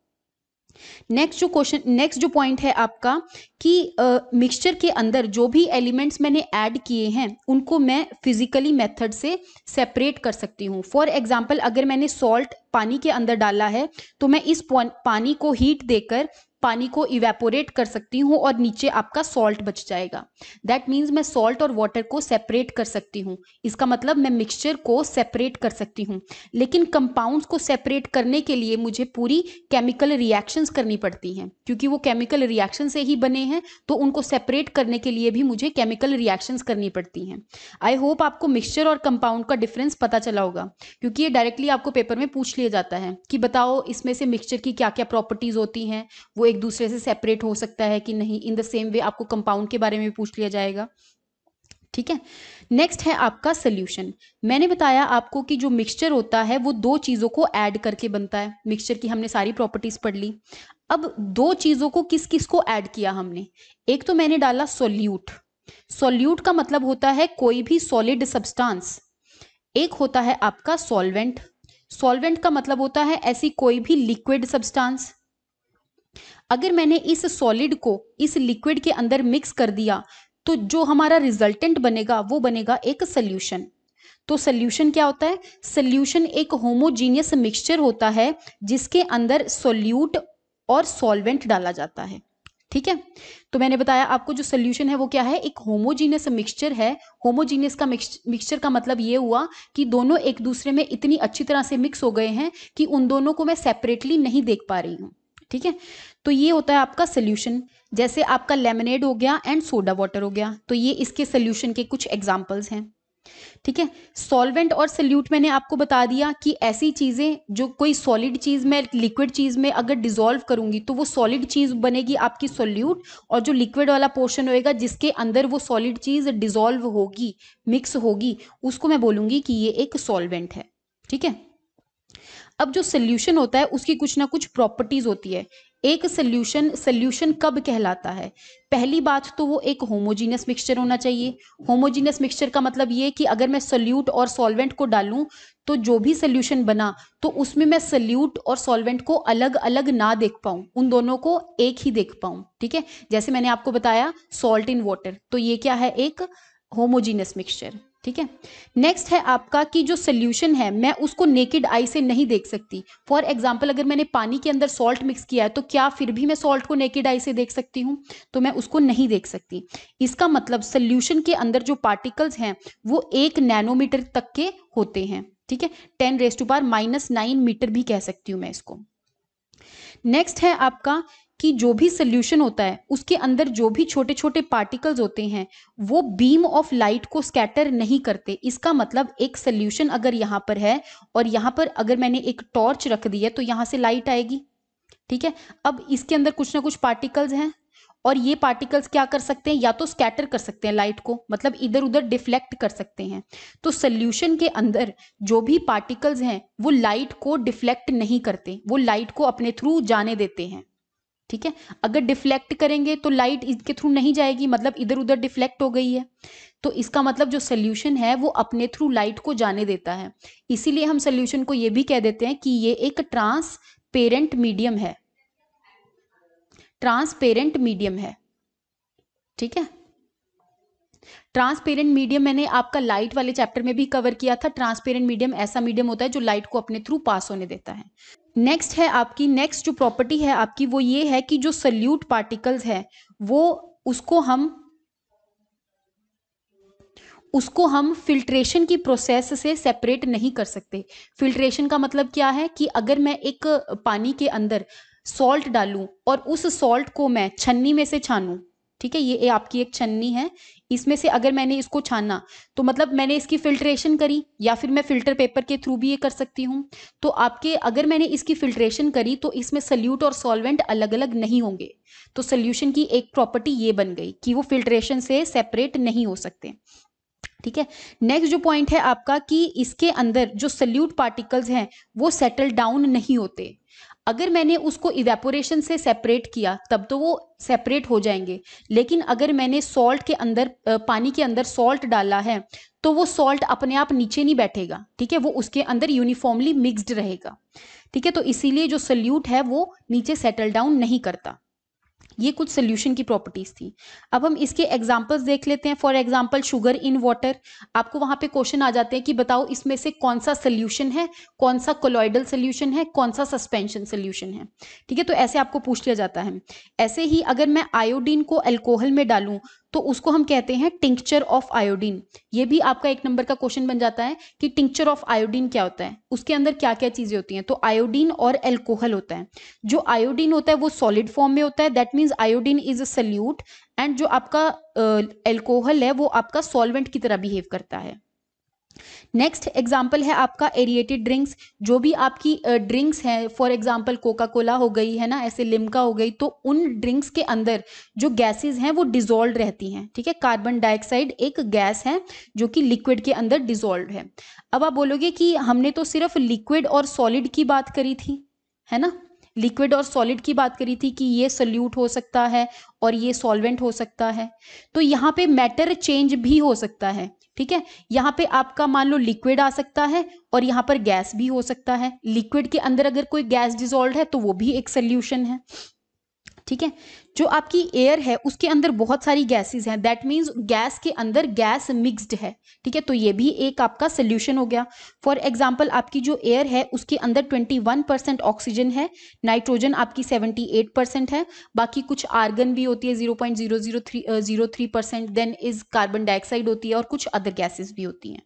नेक्स्ट जो पॉइंट है आपका कि मिक्सचर के अंदर जो भी एलिमेंट्स मैंने ऐड किए हैं उनको मैं फिजिकली मेथड से सेपरेट कर सकती हूँ। फॉर एग्जांपल, अगर मैंने सॉल्ट पानी के अंदर डाला है तो मैं इस पानी को हीट देकर पानी को इवेपोरेट कर सकती हूँ और नीचे आपका सॉल्ट बच जाएगा। दैट मीन्स मैं सॉल्ट और वाटर को सेपरेट कर सकती हूँ। इसका मतलब मैं मिक्सचर को सेपरेट कर सकती हूँ। लेकिन कंपाउंड्स को सेपरेट करने के लिए मुझे पूरी केमिकल रिएक्शंस करनी पड़ती हैं, क्योंकि वो केमिकल रिएक्शन से ही बने हैं, तो उनको सेपरेट करने के लिए भी मुझे केमिकल रिएक्शंस करनी पड़ती हैं। आई होप आपको मिक्सचर और कंपाउंड का डिफरेंस पता चला होगा, क्योंकि ये डायरेक्टली आपको पेपर में पूछ लिया जाता है कि बताओ इसमें से मिक्सचर की क्या क्या प्रॉपर्टीज होती हैं, वो एक दूसरे से सेपरेट हो सकता है कि नहीं। इन द सेम वे आपको कंपाउंड के बारे में भी पूछ लिया जाएगा। ठीक है, नेक्स्ट है आपका सोल्यूशन। मैंने बताया आपको कि जो मिक्सचर होता है वो 2 चीजों को ऐड करके बनता है। मिक्सचर की हमने सारी प्रॉपर्टीज पढ़ ली। अब 2 चीजों को किस किस को ऐड किया हमने, एक तो मैंने डाला सोल्यूट। सोल्यूट का मतलब होता है कोई भी सॉलिड सब्सटेंस। एक होता है आपका सॉल्वेंट। सॉल्वेंट का मतलब होता है ऐसी कोई भी लिक्विड सब्सटेंस। अगर मैंने इस सॉलिड को इस लिक्विड के अंदर मिक्स कर दिया तो जो हमारा रिजल्टेंट बनेगा वो बनेगा एक सोल्यूशन। तो सोल्यूशन क्या होता है? सोल्यूशन एक होमोजीनियस मिक्सचर होता है जिसके अंदर सोल्यूट और सॉल्वेंट डाला जाता है। ठीक है, तो मैंने बताया आपको जो सोल्यूशन है वो क्या है, एक होमोजीनियस मिक्सचर है। होमोजीनियस का मिक्सचर का मतलब ये हुआ कि दोनों एक दूसरे में इतनी अच्छी तरह से मिक्स हो गए हैं कि उन दोनों को मैं सेपरेटली नहीं देख पा रही हूँ। ठीक है, तो ये होता है आपका सोल्यूशन। जैसे आपका लेमनेड हो गया एंड सोडा वाटर हो गया, तो ये इसके सोल्यूशन के कुछ एग्जांपल्स हैं। ठीक है, सॉल्वेंट और सोल्यूट मैंने आपको बता दिया कि ऐसी चीजें जो कोई सॉलिड चीज में लिक्विड चीज में अगर डिसॉल्व करूंगी तो वो सॉलिड चीज बनेगी आपकी सोल्यूट, और जो लिक्विड वाला पोर्शन होएगा जिसके अंदर वो सॉलिड चीज डिसॉल्व होगी, मिक्स होगी, उसको मैं बोलूंगी कि ये एक सॉल्वेंट है। ठीक है, अब जो सोल्यूशन होता है उसकी कुछ ना कुछ प्रॉपर्टीज होती है। एक सोल्यूशन कब कहलाता है? पहली बात तो वो एक होमोजीनियस मिक्सचर होना चाहिए। होमोजीनियस मिक्सचर का मतलब ये कि अगर मैं सोल्यूट और सॉल्वेंट को डालूं तो जो भी सोल्यूशन बना तो उसमें मैं सोल्यूट और सॉल्वेंट को अलग अलग ना देख पाऊं, उन दोनों को एक ही देख पाऊं। ठीक है, जैसे मैंने आपको बताया सॉल्ट इन वाटर, तो ये क्या है, एक होमोजीनियस मिक्सचर। ठीक है, नेक्स्ट है आपका कि जो सोल्यूशन है मैं उसको नेकेड आई से नहीं देख सकती। फॉर एग्जांपल, अगर मैंने पानी के अंदर सॉल्ट मिक्स किया है तो क्या फिर भी मैं सॉल्ट को नेकेड आई से देख सकती हूँ? तो मैं उसको नहीं देख सकती। इसका मतलब सोल्यूशन के अंदर जो पार्टिकल्स हैं वो 1 नैनोमीटर तक के होते हैं। ठीक है, 10⁻⁻⁹ मीटर भी कह सकती हूँ मैं इसको। नेक्स्ट है आपका कि जो भी सोल्यूशन होता है उसके अंदर जो भी छोटे छोटे पार्टिकल्स होते हैं वो बीम ऑफ लाइट को स्कैटर नहीं करते। इसका मतलब एक सोल्यूशन अगर यहाँ पर है और यहाँ पर अगर मैंने एक टॉर्च रख दी है तो यहाँ से लाइट आएगी। ठीक है, अब इसके अंदर कुछ ना कुछ पार्टिकल्स हैं और ये पार्टिकल्स क्या कर सकते हैं, या तो स्कैटर कर सकते हैं लाइट को, मतलब इधर उधर डिफ्लेक्ट कर सकते हैं। तो सोल्यूशन के अंदर जो भी पार्टिकल्स हैं वो लाइट को डिफ्लेक्ट नहीं करते, वो लाइट को अपने थ्रू जाने देते हैं। ठीक है, अगर डिफ्लेक्ट करेंगे तो लाइट इसके थ्रू नहीं जाएगी, मतलब इधर उधर डिफ्लेक्ट हो गई है। तो इसका मतलब जो सोल्यूशन है वो अपने थ्रू लाइट को जाने देता है। इसीलिए हम सोल्यूशन को ये भी कह देते हैं कि ये एक ट्रांसपेरेंट मीडियम है, ट्रांसपेरेंट मीडियम है। ठीक है, ट्रांसपेरेंट मीडियम मैंने आपका लाइट वाले चैप्टर में भी कवर किया था। ट्रांसपेरेंट मीडियम ऐसा मीडियम होता है जो लाइट को अपने थ्रू पास होने देता है। नेक्स्ट है आपकी, नेक्स्ट जो प्रॉपर्टी है आपकी वो ये है कि जो सल्यूट पार्टिकल्स है वो उसको हम फिल्ट्रेशन की प्रोसेस से सेपरेट नहीं कर सकते। फिल्ट्रेशन का मतलब क्या है कि अगर मैं एक पानी के अंदर सॉल्ट डालूं और उस सॉल्ट को मैं छन्नी में से छानूं, ठीक है, ये आपकी एक छन्नी है, इसमें से अगर मैंने इसको छाना तो मतलब मैंने इसकी फिल्ट्रेशन करी, या फिर मैं फिल्टर पेपर के थ्रू भी ये कर सकती हूँ। तो आपके अगर मैंने इसकी फिल्ट्रेशन करी तो इसमें सल्यूट और सॉल्वेंट अलग अलग नहीं होंगे। तो सोल्यूशन की एक प्रॉपर्टी ये बन गई कि वो फिल्ट्रेशन से सेपरेट नहीं हो सकते। ठीक है, नेक्स्ट जो पॉइंट है आपका कि इसके अंदर जो सल्यूट पार्टिकल्स हैं वो सेटल डाउन नहीं होते। अगर मैंने उसको इवेपोरेशन से सेपरेट किया तब तो वो सेपरेट हो जाएंगे, लेकिन अगर मैंने सॉल्ट के अंदर पानी के अंदर सॉल्ट डाला है तो वो सॉल्ट अपने आप नीचे नहीं बैठेगा। ठीक है, वो उसके अंदर यूनिफॉर्मली मिक्स्ड रहेगा। ठीक है, तो इसीलिए जो सल्यूट है वो नीचे सेटल डाउन नहीं करता। ये कुछ सोल्यूशन की प्रॉपर्टीज थी। अब हम इसके एग्जांपल्स देख लेते हैं। For example sugar in water, आपको वहां पे क्वेश्चन आ जाते हैं कि बताओ इसमें से कौन सा सोल्यूशन है, कौन सा कोलॉइडल सोल्यूशन है, कौन सा सस्पेंशन सोल्यूशन है। ठीक है, तो ऐसे आपको पूछ लिया जाता है। ऐसे ही अगर मैं आयोडीन को अल्कोहल में डालूं तो उसको हम कहते हैं टिंक्चर ऑफ आयोडीन। ये भी आपका 1 नंबर का क्वेश्चन बन जाता है कि टिंक्चर ऑफ आयोडीन क्या होता है, उसके अंदर क्या क्या चीजें होती हैं। तो आयोडीन और अल्कोहल होता है। जो आयोडीन होता है वो सॉलिड फॉर्म में होता है, that means iodine is a solute, and जो आपका अल्कोहल है वो आपका सॉल्वेंट की तरह बिहेव करता है। नेक्स्ट एग्जाम्पल है आपका एरिएटेड ड्रिंक्स। जो भी आपकी ड्रिंक्स हैं, फॉर एग्जाम्पल कोका कोला हो गई है ना, ऐसे लिम्का हो गई, तो उन ड्रिंक्स के अंदर जो गैसेस हैं वो डिजोल्व रहती हैं। ठीक है, कार्बन डाइऑक्साइड एक गैस है जो कि लिक्विड के अंदर डिजोल्व है। अब आप बोलोगे कि हमने तो सिर्फ लिक्विड और सॉलिड की बात करी थी, है ना, लिक्विड और सॉलिड की बात करी थी कि ये सल्यूट हो सकता है और ये सॉल्वेंट हो सकता है। तो यहाँ पे मैटर चेंज भी हो सकता है। ठीक है, यहाँ पे आपका मान लो लिक्विड आ सकता है और यहाँ पर गैस भी हो सकता है। लिक्विड के अंदर अगर कोई गैस डिसॉल्व है तो वो भी एक सोल्यूशन है। ठीक है, जो आपकी एयर है उसके अंदर बहुत सारी गैसेस हैं, दैट मीन्स गैस के अंदर गैस मिक्स्ड है। ठीक है, तो ये भी एक आपका सोल्यूशन हो गया। फॉर एग्जांपल आपकी जो एयर है उसके अंदर 21% ऑक्सीजन है, नाइट्रोजन आपकी 78% है, बाकी कुछ आर्गन भी होती है 0.003%, देन इज कार्बन डाइऑक्साइड होती है और कुछ अदर गैसेस भी होती हैं।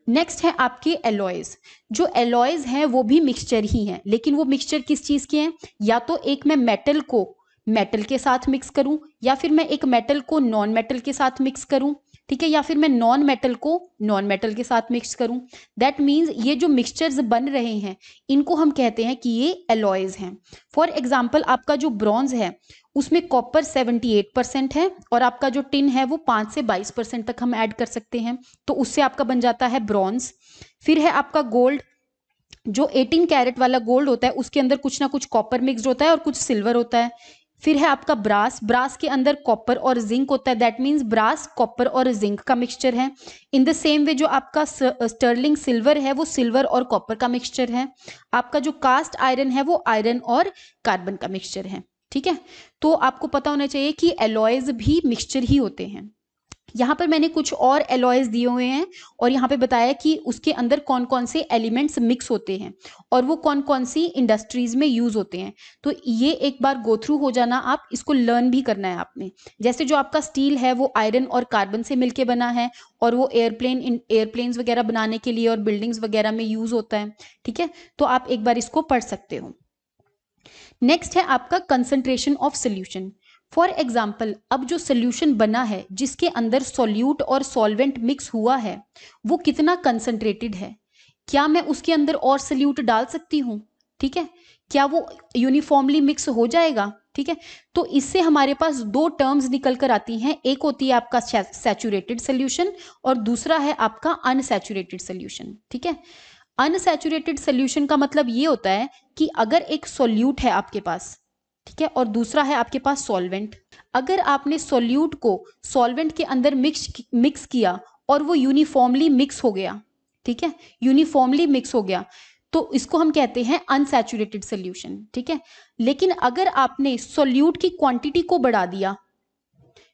नेक्स्ट है आपके एलॉयज। जो एलॉयज हैं वो भी मिक्सचर ही हैं, लेकिन वो मिक्सचर किस चीज के हैं, या तो एक मैं मेटल को मेटल के साथ मिक्स करूं, या फिर मैं एक मेटल को नॉन मेटल के साथ मिक्स करूं। ठीक है, या फिर मैं नॉन मेटल को नॉन मेटल के साथ मिक्स करूं। दैट मीन्स ये जो मिक्सचर्स बन रहे हैं इनको हम कहते हैं कि ये एलॉयज हैं। फॉर एग्जाम्पल आपका जो ब्रॉन्ज है उसमें कॉपर 78% है और आपका जो टिन है वो 5 से 22% तक हम ऐड कर सकते हैं, तो उससे आपका बन जाता है ब्रॉन्ज। फिर है आपका गोल्ड। जो 18 कैरेट वाला गोल्ड होता है उसके अंदर कुछ ना कुछ कॉपर मिक्स्ड होता है और कुछ सिल्वर होता है। फिर है आपका ब्रास। ब्रास के अंदर कॉपर और जिंक होता है, दैट मीन्स ब्रास कॉपर और जिंक का मिक्सचर है। इन द सेम वे जो आपका स्टर्लिंग सिल्वर है वो सिल्वर और कॉपर का मिक्सचर है। आपका जो कास्ट आयरन है वो आयरन और कार्बन का मिक्सचर है। ठीक है, तो आपको पता होना चाहिए कि एलॉयज भी मिक्सचर ही होते हैं। यहाँ पर मैंने कुछ और एलॉयज दिए हुए हैं और यहाँ पे बताया कि उसके अंदर कौन कौन से एलिमेंट्स मिक्स होते हैं और वो कौन कौन सी इंडस्ट्रीज में यूज होते हैं। तो ये एक बार गो थ्रू हो जाना, आप इसको लर्न भी करना है आपने। जैसे जो आपका स्टील है वो आयरन और कार्बन से मिलके बना है और वो एयरप्लेन्स वगैरह बनाने के लिए और बिल्डिंग्स वगैरह में यूज होता है। ठीक है, तो आप एक बार इसको पढ़ सकते हो। नेक्स्ट है आपका concentration of solution. For example अब जो सोल्यूशन बना है जिसके अंदर सॉल्यूट और सॉल्वेंट मिक्स हुआ है वो कितना कंसंट्रेटेड है, क्या मैं उसके अंदर और सोल्यूट डाल सकती हूँ। ठीक है, क्या वो यूनिफॉर्मली मिक्स हो जाएगा, ठीक है। तो इससे हमारे पास दो टर्म्स निकल कर आती हैं, एक होती है आपका सैचुरेटेड सोल्यूशन और दूसरा है आपका अनसैचुरेटेड सोल्यूशन। ठीक है, अनसैचुरेटेड सोल्यूशन का मतलब ये होता है कि अगर एक सोल्यूट है आपके पास, ठीक है, और दूसरा है आपके पास सॉल्वेंट, अगर आपने सोल्यूट को सॉल्वेंट के अंदर मिक्स किया और वो यूनिफॉर्मली मिक्स हो गया, ठीक है, यूनिफॉर्मली मिक्स हो गया, तो इसको हम कहते हैं अनसैचुरेटेड सोल्यूशन। ठीक है, लेकिन अगर आपने सोल्यूट की क्वांटिटी को बढ़ा दिया,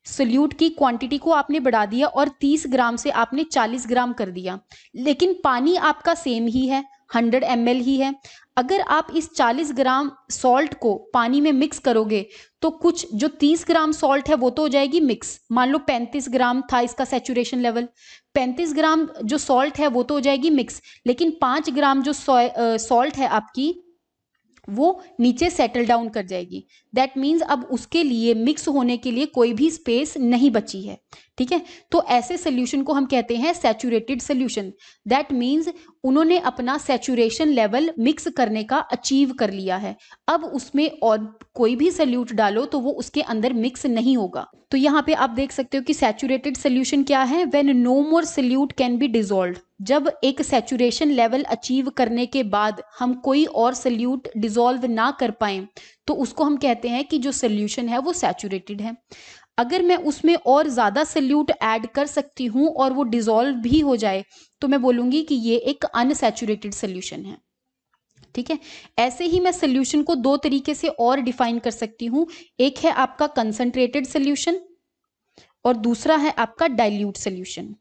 सोल्यूट की क्वांटिटी को आपने बढ़ा दिया और 30 ग्राम से आपने 40 ग्राम कर दिया, लेकिन पानी आपका सेम ही है, 100 ml ही है, अगर आप इस 40 ग्राम सॉल्ट को पानी में मिक्स करोगे तो कुछ जो 30 ग्राम सॉल्ट है वो तो हो जाएगी मिक्स, मान लो 35 ग्राम था इसका सैचुरेशन लेवल, 35 ग्राम जो सॉल्ट है वो तो हो जाएगी मिक्स, लेकिन 5 ग्राम जो सॉल्ट है आपकी वो नीचे सेटल डाउन कर जाएगी। दैट मीन्स अब उसके लिए मिक्स होने के लिए कोई भी स्पेस नहीं बची है। ठीक है, तो ऐसे सोल्यूशन को हम कहते हैं सैचुरेटेड सोल्यूशन। दैट मीन्स उन्होंने अपना सैचुरेशन लेवल मिक्स करने का अचीव कर लिया है, अब उसमें और कोई भी सोल्यूट डालो तो वो उसके अंदर मिक्स नहीं होगा। तो यहाँ पे आप देख सकते हो कि सैचुरेटेड सोल्यूशन क्या है, when no more solute can be dissolved, जब एक सैचुरेशन लेवल अचीव करने के बाद हम कोई और सोल्यूट डिसॉल्व ना कर पाए तो उसको हम कहते हैं कि जो सोल्यूशन है वो सैचुरेटेड है। अगर मैं उसमें और ज़्यादा सोल्यूट ऐड कर सकती हूँ और वो डिसॉल्व भी हो जाए तो मैं बोलूँगी कि ये एक अनसैचुरेटेड सोल्यूशन है। ठीक है, ऐसे ही मैं सोल्यूशन को दो तरीके से और डिफाइन कर सकती हूँ, एक है आपका कंसंट्रेटेड सोल्यूशन और दूसरा है आपका डाइल्यूट सोल्यूशन।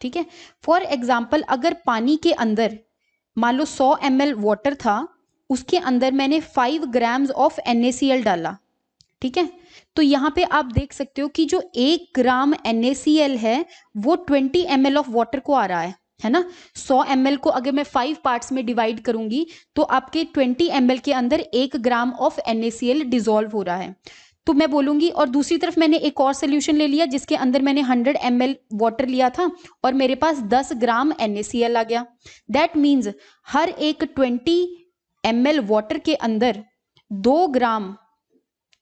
ठीक है, फॉर एग्जाम्पल अगर पानी के अंदर मान लो 100 ml वाटर था, उसके अंदर मैंने 5 ग्राम्स ऑफ NaCl डाला, ठीक है, तो यहाँ पे आप देख सकते हो कि जो 1 ग्राम NaCl है वो 20 ml ऑफ वाटर को आ रहा है ना। 100 ml को अगर मैं 5 पार्ट्स में डिवाइड करूंगी तो आपके 20 ml के अंदर 1 ग्राम ऑफ NaCl डिसॉल्व हो रहा है, तो मैं बोलूंगी। और दूसरी तरफ मैंने एक और सोल्यूशन ले लिया जिसके अंदर मैंने 100 ml वाटर लिया था और मेरे पास 10 ग्राम NaCl आ गया। दैट मीन्स हर एक 20 ml वाटर के अंदर 2 ग्राम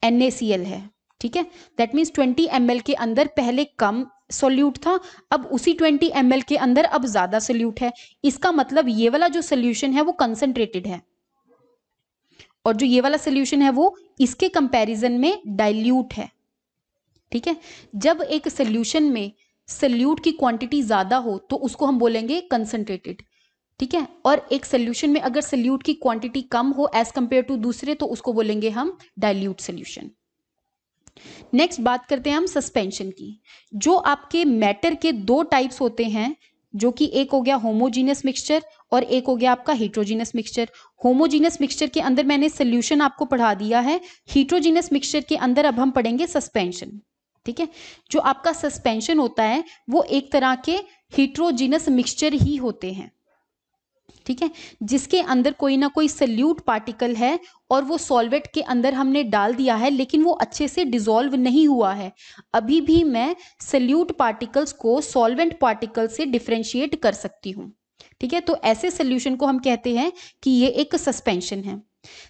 NaCl है। ठीक है, दैट मीन्स 20 ml के अंदर पहले कम सोल्यूट था, अब उसी 20 ml के अंदर अब ज्यादा सोल्यूट है। इसका मतलब ये वाला जो सोल्यूशन है वो कंसंट्रेटेड है और जो ये वाला सोल्यूशन है वो इसके कंपैरिजन में डाइल्यूट है। ठीक है, जब एक सोल्यूशन में सोल्यूट की क्वांटिटी ज्यादा हो तो उसको हम बोलेंगे कंसंट्रेटेड। ठीक है, और एक सोल्यूशन में अगर सोल्यूट की क्वांटिटी कम हो एज कंपेयर टू दूसरे तो उसको बोलेंगे हम डाइल्यूट सोल्यूशन। नेक्स्ट बात करते हैं हम सस्पेंशन की। जो आपके मैटर के दो टाइप्स होते हैं, जो कि एक हो गया होमोजीनियस मिक्सचर और एक हो गया आपका हेट्रोजीनियस मिक्सचर। होमोजीनियस मिक्सचर के अंदर मैंने सोल्यूशन आपको पढ़ा दिया है, हेट्रोजीनियस मिक्सचर के अंदर अब हम पढ़ेंगे सस्पेंशन। ठीक है, जो आपका सस्पेंशन होता है वो एक तरह के हेट्रोजीनियस मिक्सचर ही होते हैं। ठीक है, जिसके अंदर कोई ना कोई सोल्यूट पार्टिकल है और वो सॉल्वेंट के अंदर हमने डाल दिया है लेकिन वो अच्छे से डिसॉल्व नहीं हुआ है। अभी भी मैं सोल्यूट पार्टिकल्स को सॉल्वेंट पार्टिकल से डिफरेंशिएट कर सकती हूँ। ठीक है, तो ऐसे सोल्यूशन को हम कहते हैं कि ये एक सस्पेंशन है।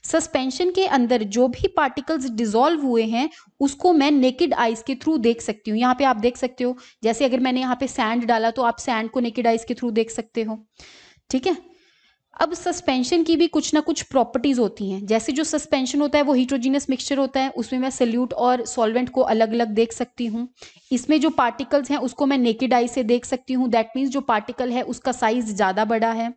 सस्पेंशन के अंदर जो भी पार्टिकल्स डिसॉल्व हुए हैं उसको मैं नेकेड आइज के थ्रू देख सकती हूँ। यहाँ पे आप देख सकते हो, जैसे अगर मैंने यहाँ पे सैंड डाला तो आप सैंड को नेकेड आइज के थ्रू देख सकते हो। ठीक है, अब सस्पेंशन की भी कुछ ना कुछ प्रॉपर्टीज होती हैं। जैसे जो सस्पेंशन होता है वो हेट्रोजीनियस मिक्सचर होता है, उसमें मैं सोल्यूट और सॉल्वेंट को अलग अलग देख सकती हूँ। इसमें जो पार्टिकल्स हैं उसको मैं नेकेड आई से देख सकती हूँ, दैट मीन्स जो पार्टिकल है उसका साइज ज़्यादा बड़ा है।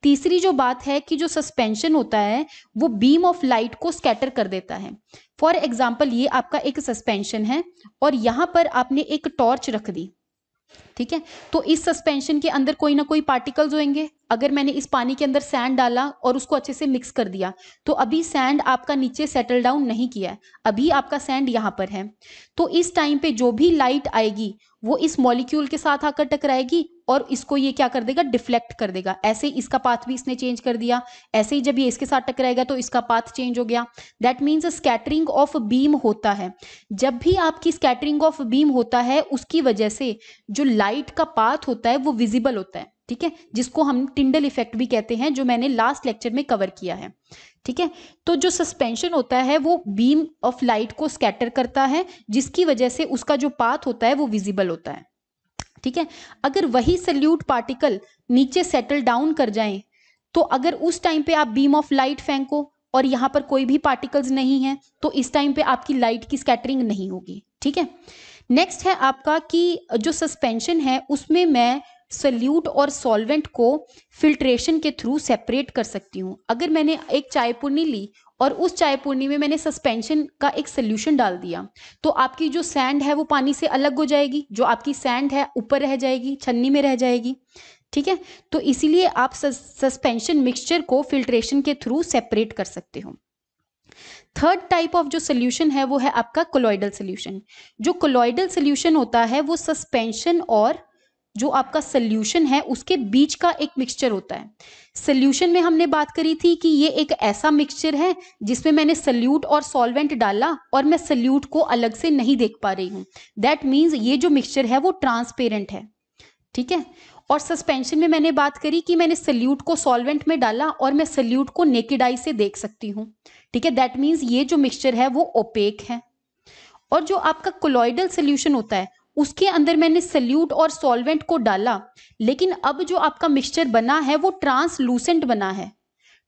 तीसरी जो बात है कि जो सस्पेंशन होता है वो बीम ऑफ लाइट को स्कैटर कर देता है। फॉर एग्जाम्पल ये आपका एक सस्पेंशन है और यहाँ पर आपने एक टॉर्च रख दी। ठीक है, तो इस सस्पेंशन के अंदर कोई ना कोई पार्टिकल्स होंगे। अगर मैंने इस पानी के अंदर सैंड डाला और उसको अच्छे से मिक्स कर दिया तो अभी सैंड आपका नीचे सेटल डाउन नहीं किया है, अभी आपका सैंड यहाँ पर है। तो इस टाइम पे जो भी लाइट आएगी वो इस मॉलिक्यूल के साथ आकर टकराएगी और इसको ये क्या कर देगा, डिफ्लेक्ट कर देगा। ऐसे ही इसका पाथ भी इसने चेंज कर दिया, ऐसे ही जब ये इसके साथ टकराएगा तो इसका पाथ चेंज हो गया। That means scattering of beam होता है। जब भी आपकी स्कैटरिंग ऑफ बीम होता है उसकी वजह से जो लाइट का पाथ होता है वो विजिबल होता है, ठीक है, जिसको हम टिंडल इफेक्ट भी कहते हैं, जो मैंने लास्ट लेक्चर में कवर किया है, ठीक है। तो जो सस्पेंशन होता है वो बीम ऑफ लाइट को स्कैटर करता है, जिसकी वजह से उसका जो पाथ होता है वो विजिबल होता है, ठीक है। अगर वही सल्यूट पार्टिकल नीचे सेटल डाउन कर जाएं, तो अगर उस टाइम पे आप बीम ऑफ लाइट फेंको और यहां पर कोई भी पार्टिकल्स नहीं है, तो इस टाइम पे आपकी लाइट की स्कैटरिंग नहीं होगी, ठीक है। नेक्स्ट है आपका कि जो सस्पेंशन है उसमें मैं सल्यूट और सॉल्वेंट को फिल्ट्रेशन के थ्रू सेपरेट कर सकती हूँ। अगर मैंने एक चाय पुन्नी ली और उस चाय पुन्नी में मैंने सस्पेंशन का एक सोल्यूशन डाल दिया, तो आपकी जो सैंड है वो पानी से अलग हो जाएगी, जो आपकी सैंड है ऊपर रह जाएगी, छन्नी में रह जाएगी, ठीक है। तो इसीलिए आप सस्पेंशन मिक्सचर को फिल्ट्रेशन के थ्रू सेपरेट कर सकते हो। थर्ड टाइप ऑफ जो सोल्यूशन है वो है आपका कोलॉइडल सोल्यूशन। जो कोलॉइडल सोल्यूशन होता है वो सस्पेंशन और जो आपका सोल्यूशन है उसके बीच का एक मिक्सचर होता है। सोल्यूशन में हमने बात करी थी कि ये एक ऐसा मिक्सचर है जिसमें मैंने सल्यूट और सॉल्वेंट डाला और मैं सल्यूट को अलग से नहीं देख पा रही हूँ, दैट मीन्स ये जो मिक्सचर है वो ट्रांसपेरेंट है, ठीक है। और सस्पेंशन में मैंने बात करी कि मैंने सल्यूट को सॉल्वेंट में डाला और मैं सल्यूट को नेकेड आई से देख सकती हूँ, ठीक है, दैट मीन्स ये जो मिक्सचर है वो ओपेक है। और जो आपका कोलॉइडल सोल्यूशन होता है उसके अंदर मैंने सल्यूट और सॉल्वेंट को डाला, लेकिन अब जो आपका मिक्सचर बना है वो ट्रांसलूसेंट बना है,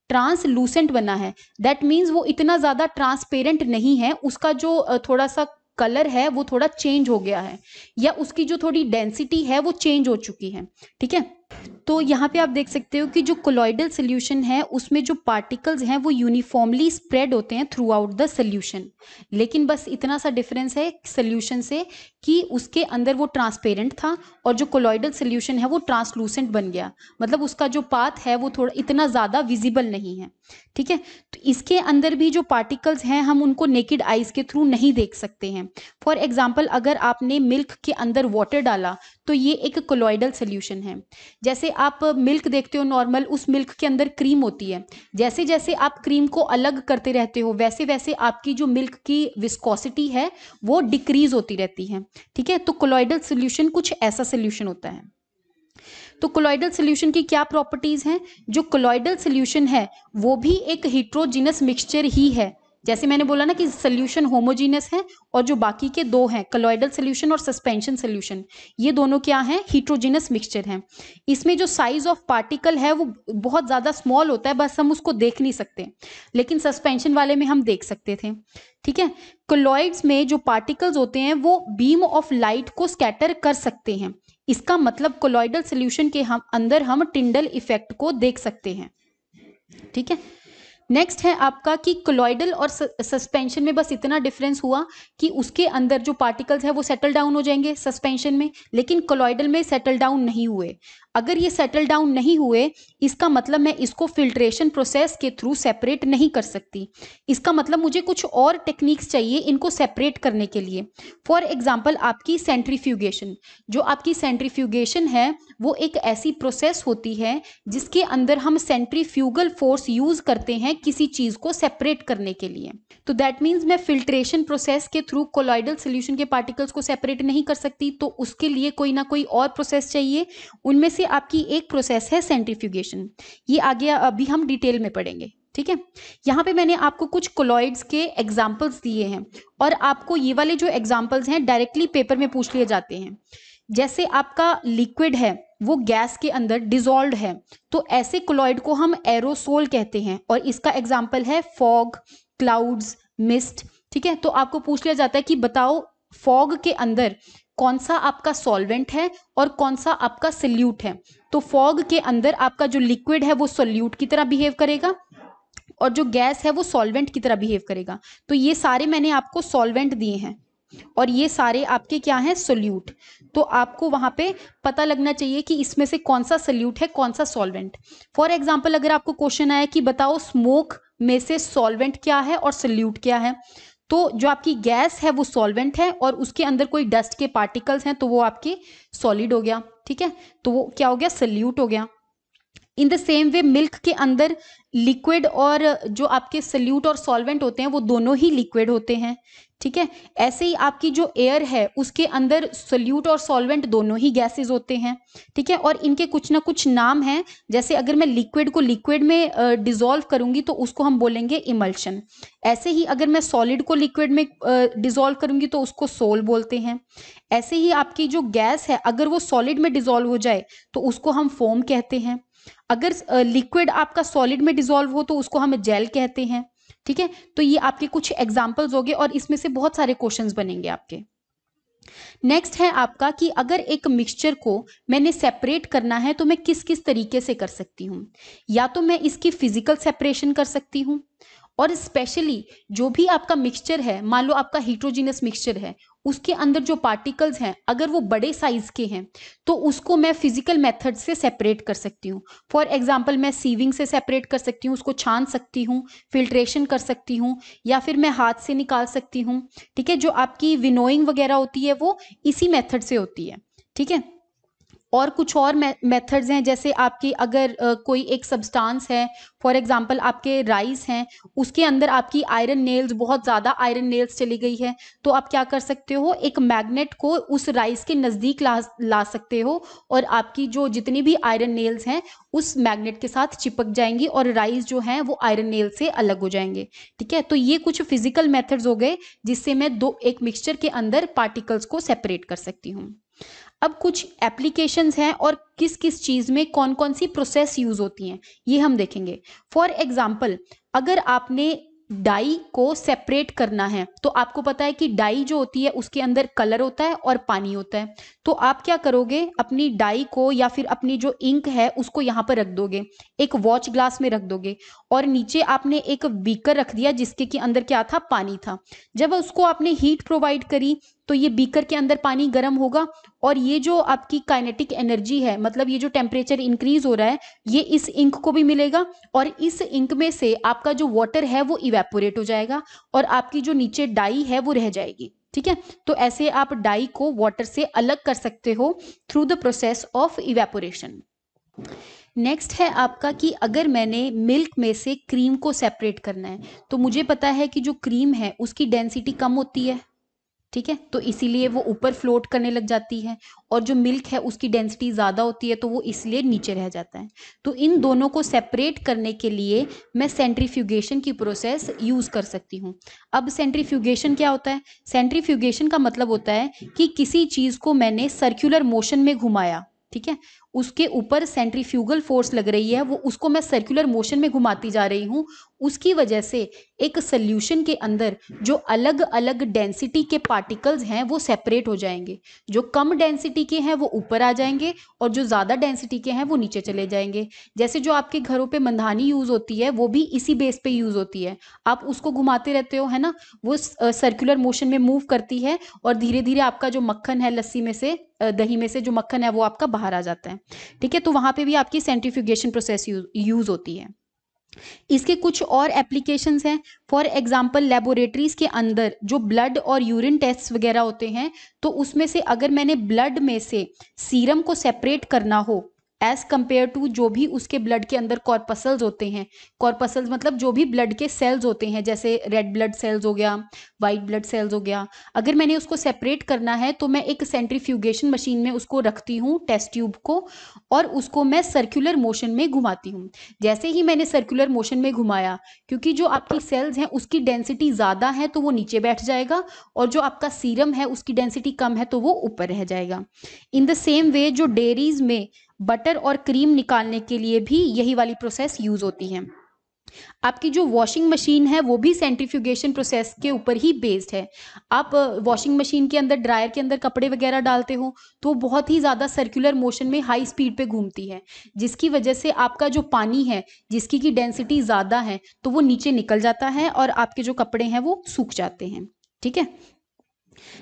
ट्रांसलूसेंट बना है, दैट मीन्स वो इतना ज्यादा ट्रांसपेरेंट नहीं है, उसका जो थोड़ा सा कलर है वो थोड़ा चेंज हो गया है, या उसकी जो थोड़ी डेंसिटी है वो चेंज हो चुकी है, ठीक है। तो यहाँ पे आप देख सकते हो कि जो कोलॉइडल सोल्यूशन है उसमें जो पार्टिकल्स हैं वो यूनिफॉर्मली स्प्रेड होते हैं थ्रू आउट द सोल्यूशन, लेकिन बस इतना सा डिफरेंस है सोल्यूशन से कि उसके अंदर वो ट्रांसपेरेंट था और जो कोलॉइडल सोल्यूशन है वो ट्रांसलूसेंट बन गया, मतलब उसका जो पाथ है वो थोड़ा इतना ज़्यादा विजिबल नहीं है, ठीक है। तो इसके अंदर भी जो पार्टिकल्स हैं हम उनको नेकेड आइज के थ्रू नहीं देख सकते हैं। फॉर एग्जाम्पल अगर आपने मिल्क के अंदर वाटर डाला तो ये एक कोलॉइडल सोल्यूशन है। जैसे आप मिल्क देखते हो नॉर्मल, उस मिल्क के अंदर क्रीम होती है, जैसे जैसे आप क्रीम को अलग करते रहते हो वैसे वैसे आपकी जो मिल्क की विस्कोसिटी है वो डिक्रीज होती रहती है, ठीक है। तो कोलॉइडल सोल्यूशन कुछ ऐसा सोल्यूशन होता है। तो कोलॉइडल सोल्यूशन की क्या प्रॉपर्टीज हैं? जो कोलॉइडल सोल्यूशन है वो भी एक हेट्रोजीनस मिक्सचर ही है, जैसे मैंने बोला ना कि सोल्यूशन होमोजीनस है और जो बाकी के दो हैं कोलॉइडल सोल्यूशन और सस्पेंशन सोल्यूशन, ये दोनों क्या हैं? हेट्रोजीनस मिक्सचर हैं। इसमें जो साइज ऑफ पार्टिकल है वो बहुत ज़्यादा स्मॉल होता है, बस हम उसको देख नहीं सकते, लेकिन सस्पेंशन वाले में हम देख सकते थे, ठीक है। कोलॉइड्स में जो पार्टिकल्स होते हैं वो बीम ऑफ लाइट को स्कैटर कर सकते हैं, इसका मतलब कोलॉइडल सोल्यूशन के अंदर हम टिंडल इफेक्ट को देख सकते हैं, ठीक है। नेक्स्ट है आपका कि कोलॉइडल और सस्पेंशन में बस इतना डिफरेंस हुआ कि उसके अंदर जो पार्टिकल्स है वो सेटल डाउन हो जाएंगे सस्पेंशन में, लेकिन कोलॉइडल में सेटल डाउन नहीं हुए। अगर ये सेटल डाउन नहीं हुए इसका मतलब मैं इसको फिल्ट्रेशन प्रोसेस के थ्रू सेपरेट नहीं कर सकती, इसका मतलब मुझे कुछ और टेक्निक्स चाहिए इनको सेपरेट करने के लिए। फॉर एग्जाम्पल आपकी सेंट्रीफ्यूगेशन, जो आपकी सेंट्रीफ्यूगेशन है वो एक ऐसी प्रोसेस होती है जिसके अंदर हम सेंट्रीफ्यूगल फोर्स यूज करते हैं किसी चीज को सेपरेट करने के लिए। तो दैट मीन्स मैं फिल्ट्रेशन प्रोसेस के थ्रू कोलॉइडल सोल्यूशन के पार्टिकल्स को सेपरेट नहीं कर सकती, तो उसके लिए कोई ना कोई और प्रोसेस चाहिए। उनमें से आपकी एक प्रोसेस है सेंट्रीफ्यूगेशन, ये आगे अभी हम डिटेल में पढ़ेंगे, ठीक है। यहाँ पे मैंने आपको कुछ कोलॉइड्स के एग्जाम्पल्स दिए हैं और आपको ये वाले जो एग्जाम्पल्स हैं डायरेक्टली पेपर में पूछ लिए जाते हैं। जैसे आपका लिक्विड है वो गैस के अंदर डिसॉल्व्ड है, तो ऐसे कोलॉइड को हम एरोसोल कहते हैं और इसका एग्जाम्पल है फॉग, क्लाउड्स, मिस्ट, ठीक है। तो आपको पूछ लिया जाता है कि बताओ फॉग के अंदर कौन सा आपका सॉल्वेंट है और कौन सा आपका सोल्यूट है। तो फॉग के अंदर आपका जो लिक्विड है वो सोल्यूट की तरह बिहेव करेगा और जो गैस है वो सॉल्वेंट की तरह बिहेव करेगा। तो ये सारे मैंने आपको सॉल्वेंट दिए हैं और ये सारे आपके क्या हैं? सोल्यूट। तो आपको वहां पे पता लगना चाहिए कि इसमें से कौन सा सोल्यूट है कौन सा सॉल्वेंट। फॉर एग्जाम्पल अगर आपको क्वेश्चन आया कि बताओ स्मोक में से सॉल्वेंट क्या है और सोल्यूट क्या है, तो जो आपकी गैस है वो सॉल्वेंट है और उसके अंदर कोई डस्ट के पार्टिकल्स हैं तो वो आपके सॉलिड हो गया, ठीक है। तो वो क्या हो गया? सोल्यूट हो गया। In the same way milk के अंदर लिक्विड और जो आपके सल्यूट और सॉल्वेंट होते हैं वो दोनों ही लिक्विड होते हैं, ठीक है। ऐसे ही आपकी जो एयर है उसके अंदर सल्यूट और सॉल्वेंट दोनों ही गैसेस होते हैं, ठीक है। और इनके कुछ ना कुछ नाम हैं, जैसे अगर मैं लिक्विड को लिक्विड में डिसॉल्व करूंगी तो उसको हम बोलेंगे इमल्शन। ऐसे ही अगर मैं सॉलिड को लिक्विड में डिसॉल्व करूंगी तो उसको सोल बोलते हैं। ऐसे ही आपकी जो गैस है अगर वो सॉलिड में डिसॉल्व हो जाए तो उसको हम फोम कहते हैं। अगर लिक्विड आपका सॉलिड में डिसॉल्व हो तो उसको हम जेल कहते हैं, ठीक है। तो ये आपके कुछ एग्जांपल्स हो गए और इसमें से बहुत सारे क्वेश्चंस बनेंगे आपके। नेक्स्ट है आपका कि अगर एक मिक्सचर को मैंने सेपरेट करना है तो मैं किस किस तरीके से कर सकती हूँ। या तो मैं इसकी फिजिकल सेपरेशन कर सकती हूँ, और स्पेशली जो भी आपका मिक्सचर है, मान लो आपका हिट्रोजीनस मिक्सचर है, उसके अंदर जो पार्टिकल्स हैं अगर वो बड़े साइज के हैं तो उसको मैं फिजिकल मेथड से सेपरेट कर सकती हूँ। फॉर एग्जांपल मैं सीविंग से सेपरेट कर सकती हूँ, उसको छान सकती हूँ, फिल्ट्रेशन कर सकती हूँ, या फिर मैं हाथ से निकाल सकती हूँ, ठीक है। जो आपकी विनोइंग वगैरह होती है वो इसी मेथड से होती है, ठीक है। और कुछ और मेथड्स हैं, जैसे आपकी अगर कोई एक सब्सटेंस है, फॉर एग्जांपल आपके राइस हैं, उसके अंदर आपकी आयरन नेल्स, बहुत ज़्यादा आयरन नेल्स चली गई है, तो आप क्या कर सकते हो, एक मैग्नेट को उस राइस के नज़दीक ला सकते हो और आपकी जो जितनी भी आयरन नेल्स हैं उस मैग्नेट के साथ चिपक जाएंगी और राइस जो हैं वो आयरन नेल से अलग हो जाएंगे, ठीक है। तो ये कुछ फिजिकल मेथड्स हो गए जिससे मैं एक मिक्सचर के अंदर पार्टिकल्स को सेपरेट कर सकती हूँ। अब कुछ एप्लीकेशंस हैं और किस किस चीज़ में कौन कौन सी प्रोसेस यूज़ होती हैं ये हम देखेंगे। फॉर एग्जांपल अगर आपने डाई को सेपरेट करना है तो आपको पता है कि डाई जो होती है उसके अंदर कलर होता है और पानी होता है। तो आप क्या करोगे, अपनी डाई को या फिर अपनी जो इंक है उसको यहाँ पर रख दोगे, एक वॉच ग्लास में रख दोगे, और नीचे आपने एक बीकर रख दिया जिसके के अंदर क्या था, पानी था। जब उसको आपने हीट प्रोवाइड करी तो ये बीकर के अंदर पानी गर्म होगा और ये जो आपकी काइनेटिक एनर्जी है, मतलब ये जो टेम्परेचर इंक्रीज हो रहा है, ये इस इंक को भी मिलेगा और इस इंक में से आपका जो वाटर है वो इवेपोरेट हो जाएगा और आपकी जो नीचे डाई है वो रह जाएगी, ठीक है। तो ऐसे आप डाई को वाटर से अलग कर सकते हो through the process of evaporation. Next है आपका कि अगर मैंने मिल्क में से क्रीम को सेपरेट करना है तो मुझे पता है कि जो क्रीम है उसकी डेंसिटी कम होती है, ठीक है, तो इसीलिए वो ऊपर फ्लोट करने लग जाती है, और जो मिल्क है उसकी डेंसिटी ज़्यादा होती है तो वो इसलिए नीचे रह जाता है। तो इन दोनों को सेपरेट करने के लिए मैं सेंट्रीफ्यूगेशन की प्रोसेस यूज़ कर सकती हूँ। अब सेंट्रीफ्यूगेशन क्या होता है? सेंट्रीफ्यूगेशन का मतलब होता है कि किसी चीज़ को मैंने सर्कुलर मोशन में घुमाया, ठीक है, उसके ऊपर सेंट्रीफ्यूगल फोर्स लग रही है, वो उसको मैं सर्कुलर मोशन में घुमाती जा रही हूँ, उसकी वजह से एक सॉल्यूशन के अंदर जो अलग अलग डेंसिटी के पार्टिकल्स हैं वो सेपरेट हो जाएंगे। जो कम डेंसिटी के हैं वो ऊपर आ जाएंगे और जो ज़्यादा डेंसिटी के हैं वो नीचे चले जाएंगे। जैसे जो आपके घरों पे मंधानी यूज़ होती है वो भी इसी बेस पे यूज़ होती है, आप उसको घुमाते रहते हो, है ना, वो सर्कुलर मोशन में मूव करती है और धीरे धीरे आपका जो मक्खन है लस्सी में से, दही में से जो मक्खन है वो आपका बाहर आ जाता है, ठीक है। तो वहाँ पे भी आपकी सेंट्रीफ्यूगेशन प्रोसेस यूज़ होती है। इसके कुछ और एप्लीकेशंस हैं, फॉर एग्जांपल लेबोरेटरीज के अंदर जो ब्लड और यूरिन टेस्ट वगैरह होते हैं, तो उसमें से अगर मैंने ब्लड में से सीरम को सेपरेट करना हो एज कंपेयर टू जो भी उसके ब्लड के अंदर कॉर्पसल्स होते हैं, कॉर्पसल्स मतलब जो भी ब्लड के सेल्स होते हैं, जैसे रेड ब्लड सेल्स हो गया, वाइट ब्लड सेल्स हो गया, अगर मैंने उसको सेपरेट करना है तो मैं एक सेंट्रीफ्यूगेशन मशीन में उसको रखती हूँ, टेस्ट ट्यूब को, और उसको मैं सर्कुलर मोशन में घुमाती हूँ। जैसे ही मैंने सर्कुलर मोशन में घुमाया, क्योंकि जो आपकी सेल्स हैं उसकी डेंसिटी ज़्यादा है तो वो नीचे बैठ जाएगा, और जो आपका सीरम है उसकी डेंसिटी कम है तो वो ऊपर रह जाएगा। इन द सेम वे जो डेयरीज में बटर और क्रीम निकालने के लिए भी यही वाली प्रोसेस यूज होती है। आपकी जो वॉशिंग मशीन है वो भी सेंट्रीफ्यूगेशन प्रोसेस के ऊपर ही बेस्ड है। आप वॉशिंग मशीन के अंदर, ड्रायर के अंदर कपड़े वगैरह डालते हो तो बहुत ही ज़्यादा सर्कुलर मोशन में हाई स्पीड पे घूमती है, जिसकी वजह से आपका जो पानी है जिसकी की डेंसिटी ज़्यादा है तो वो नीचे निकल जाता है और आपके जो कपड़े हैं वो सूख जाते हैं, ठीक है।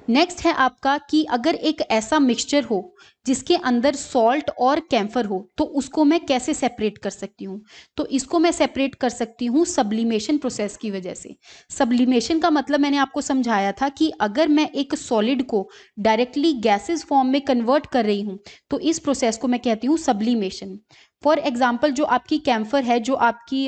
नेक्स्ट है आपका कि अगर एक ऐसा मिक्सचर हो जिसके अंदर सॉल्ट और कैम्फर हो तो उसको मैं कैसे सेपरेट कर सकती हूँ? तो इसको मैं सेपरेट कर सकती हूँ सब्लिमेशन प्रोसेस की वजह से। सब्लिमेशन का मतलब मैंने आपको समझाया था कि अगर मैं एक सॉलिड को डायरेक्टली गैसेस फॉर्म में कन्वर्ट कर रही हूँ तो इस प्रोसेस को मैं कहती हूँ सब्लिमेशन। फॉर एग्जाम्पल जो आपकी कैम्फर है, जो आपकी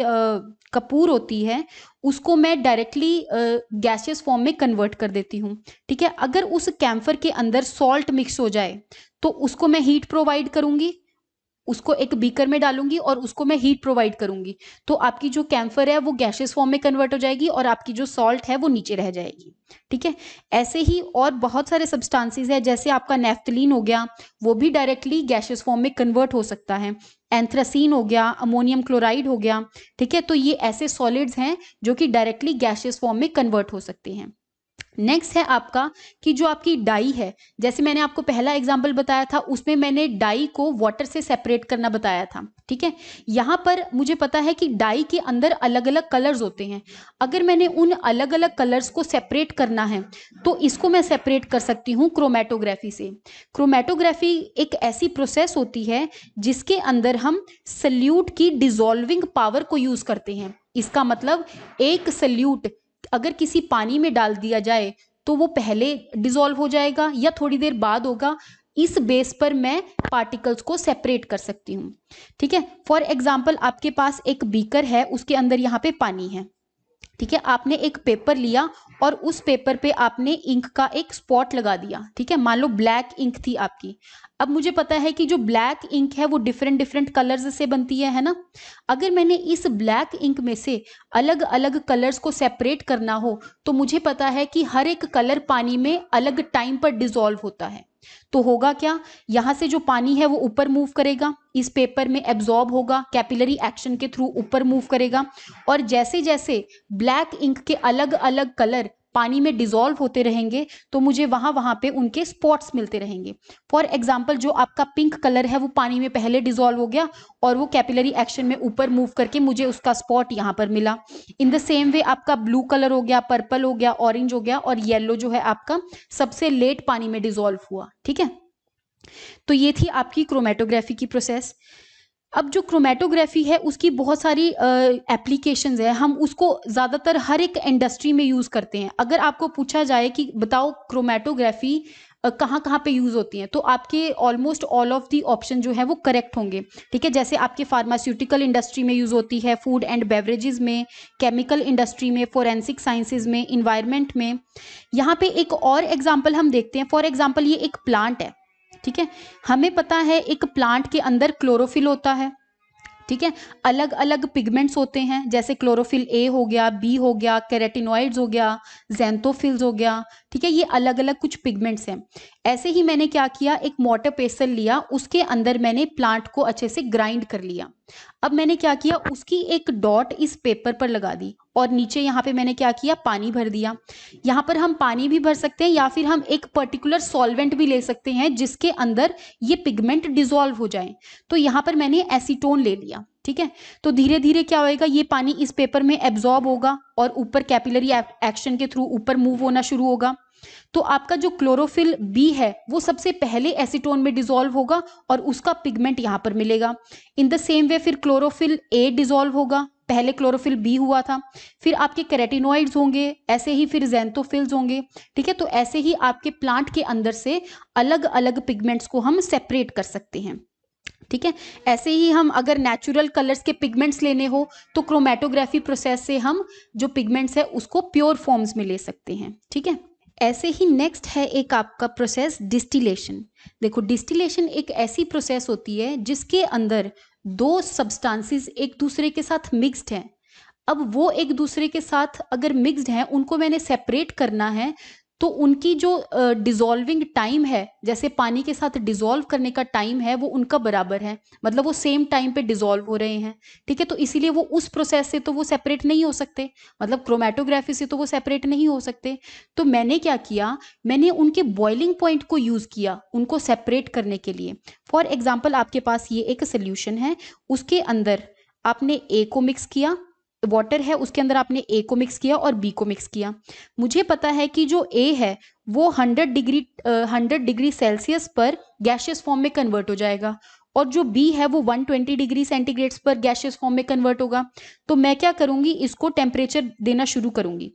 कपूर होती है, उसको मैं डायरेक्टली गैसियस फॉर्म में कन्वर्ट कर देती हूँ। ठीक है, अगर उस कैम्फर के अंदर सॉल्ट मिक्स हो जाए तो उसको मैं हीट प्रोवाइड करूंगी, उसको एक बीकर में डालूंगी और उसको मैं हीट प्रोवाइड करूंगी, तो आपकी जो कैम्फर है वो गैसियस फॉर्म में कन्वर्ट हो जाएगी और आपकी जो सॉल्ट है वो नीचे रह जाएगी। ठीक है, ऐसे ही और बहुत सारे सब्सटेंसेस है, जैसे आपका नेफ्थलीन हो गया, वो भी डायरेक्टली गैसियस फॉर्म में कन्वर्ट हो सकता है। एंथ्रासीन हो गया, अमोनियम क्लोराइड हो गया। ठीक है, तो ये ऐसे सॉलिड्स हैं जो कि डायरेक्टली गैसियस फॉर्म में कन्वर्ट हो सकते हैं। नेक्स्ट है आपका कि जो आपकी डाई है, जैसे मैंने आपको पहला एग्जांपल बताया था, उसमें मैंने डाई को वाटर से सेपरेट करना बताया था। ठीक है, यहाँ पर मुझे पता है कि डाई के अंदर अलग अलग कलर्स होते हैं। अगर मैंने उन अलग अलग कलर्स को सेपरेट करना है तो इसको मैं सेपरेट कर सकती हूँ क्रोमेटोग्राफी से। क्रोमेटोग्राफी एक ऐसी प्रोसेस होती है जिसके अंदर हम सल्यूट की डिसॉल्विंग पावर को यूज करते हैं। इसका मतलब एक सल्यूट अगर किसी पानी में डाल दिया जाए तो वो पहले डिसॉल्व हो जाएगा या थोड़ी देर बाद होगा, इस बेस पर मैं पार्टिकल्स को सेपरेट कर सकती हूँ। ठीक है, फॉर एग्जाम्पल आपके पास एक बीकर है, उसके अंदर यहाँ पे पानी है। ठीक है, आपने एक पेपर लिया और उस पेपर पे आपने इंक का एक स्पॉट लगा दिया। ठीक है, मान लो ब्लैक इंक थी आपकी। अब मुझे पता है कि जो ब्लैक इंक है वो डिफरेंट डिफरेंट कलर्स से बनती है ना। अगर मैंने इस ब्लैक इंक में से अलग अलग कलर्स को सेपरेट करना हो तो मुझे पता है कि हर एक कलर पानी में अलग टाइम पर डिसॉल्व होता है। तो होगा क्या, यहां से जो पानी है वो ऊपर मूव करेगा, इस पेपर में एब्जॉर्ब होगा, कैपिलरी एक्शन के थ्रू ऊपर मूव करेगा, और जैसे जैसे ब्लैक इंक के अलग अलग कलर पानी में डिसॉल्व होते रहेंगे तो मुझे वहां वहां पे उनके स्पॉट्स मिलते रहेंगे। फॉर एग्जाम्पल जो आपका पिंक कलर है वो पानी में पहले डिसॉल्व हो गया और वो कैपिलरी एक्शन में ऊपर मूव करके मुझे उसका स्पॉट यहाँ पर मिला। इन द सेम वे आपका ब्लू कलर हो गया, पर्पल हो गया, ऑरेंज हो गया, और येलो जो है आपका सबसे लेट पानी में डिसॉल्व हुआ। ठीक है, तो ये थी आपकी क्रोमेटोग्राफी की प्रोसेस। अब जो क्रोमेटोग्राफी है उसकी बहुत सारी एप्लीकेशंस है, हम उसको ज़्यादातर हर एक इंडस्ट्री में यूज़ करते हैं। अगर आपको पूछा जाए कि बताओ क्रोमेटोग्राफी कहाँ कहाँ पे यूज़ होती हैं, तो आपके almost all of the option जो है वो करेक्ट होंगे। ठीक है, जैसे आपके फार्मास्यूटिकल इंडस्ट्री में यूज़ होती है, फूड एंड बेवरेजेस में, केमिकल इंडस्ट्री में, फोरेंसिक साइंसेज में, इन्वायरमेंट में। यहाँ पे एक और एग्जाम्पल हम देखते हैं। फॉर एग्जाम्पल ये एक प्लांट है। ठीक है, हमें पता है एक प्लांट के अंदर क्लोरोफिल होता है। ठीक है, अलग अलग पिगमेंट्स होते हैं, जैसे क्लोरोफिल ए हो गया, बी हो गया, कैरेटिनॉइड्स हो गया, ज़ैंथोफिल्स हो गया। ठीक है, ये अलग अलग कुछ पिगमेंट्स हैं। ऐसे ही मैंने क्या किया, एक मोटर पेसल लिया, उसके अंदर मैंने प्लांट को अच्छे से ग्राइंड कर लिया। अब मैंने क्या किया, उसकी एक डॉट इस पेपर पर लगा दी और नीचे यहाँ पे मैंने क्या किया, पानी भर दिया। यहाँ पर हम पानी भी भर सकते हैं या फिर हम एक पर्टिकुलर सॉल्वेंट भी ले सकते हैं जिसके अंदर ये पिगमेंट डिसॉल्व हो जाए। तो यहाँ पर मैंने एसीटोन ले लिया। ठीक है, तो धीरे धीरे क्या होएगा, ये पानी इस पेपर में एब्जॉर्ब होगा और ऊपर कैपिलरी एक्शन के थ्रू ऊपर मूव होना शुरू होगा। तो आपका जो क्लोरोफिल बी है वो सबसे पहले एसीटोन में डिसॉल्व होगा और उसका पिगमेंट यहाँ पर मिलेगा। इन द सेम वे फिर क्लोरोफिल ए डिसॉल्व होगा, पहले क्लोरोफिल बी हुआ था, फिर आपके कैरेटिनॉइड्स होंगे, ऐसे ही फिर ज़ैंथोफिल्स होंगे। ठीक है, तो ऐसे ही आपके प्लांट के अंदर से अलग अलग पिगमेंट्स को हम सेपरेट कर सकते हैं। ठीक है, ऐसे ही हम अगर नेचुरल कलर्स के पिगमेंट्स लेने हो तो क्रोमेटोग्राफी प्रोसेस से हम जो पिगमेंट्स है उसको प्योर फॉर्म्स में ले सकते हैं। ठीक है, ऐसे ही नेक्स्ट है एक आपका प्रोसेस डिस्टिलेशन। देखो, डिस्टिलेशन एक ऐसी प्रोसेस होती है जिसके अंदर दो सब्सटेंसेस एक दूसरे के साथ मिक्स्ड हैं। अब वो एक दूसरे के साथ अगर मिक्स्ड हैं, उनको मैंने सेपरेट करना है, तो उनकी जो डिसॉल्विंग टाइम है, जैसे पानी के साथ डिसॉल्व करने का टाइम है, वो उनका बराबर है, मतलब वो सेम टाइम पे डिसॉल्व हो रहे हैं। ठीक है, तो इसीलिए वो उस प्रोसेस से तो वो सेपरेट नहीं हो सकते, मतलब क्रोमेटोग्राफी से तो वो सेपरेट नहीं हो सकते। तो मैंने क्या किया, मैंने उनके बॉइलिंग पॉइंट को यूज किया उनको सेपरेट करने के लिए। फॉर एग्जाम्पल आपके पास ये एक सोल्यूशन है, उसके अंदर आपने ए को मिक्स किया, वाटर है उसके अंदर आपने ए को मिक्स किया और बी को मिक्स किया। मुझे पता है कि जो ए है वो 100 डिग्री सेल्सियस पर गैशियस फॉर्म में कन्वर्ट हो जाएगा और जो बी है वो 120 डिग्री सेंटीग्रेड्स पर गैशियस फॉर्म में कन्वर्ट होगा। तो मैं क्या करूंगी, इसको टेम्परेचर देना शुरू करूंगी।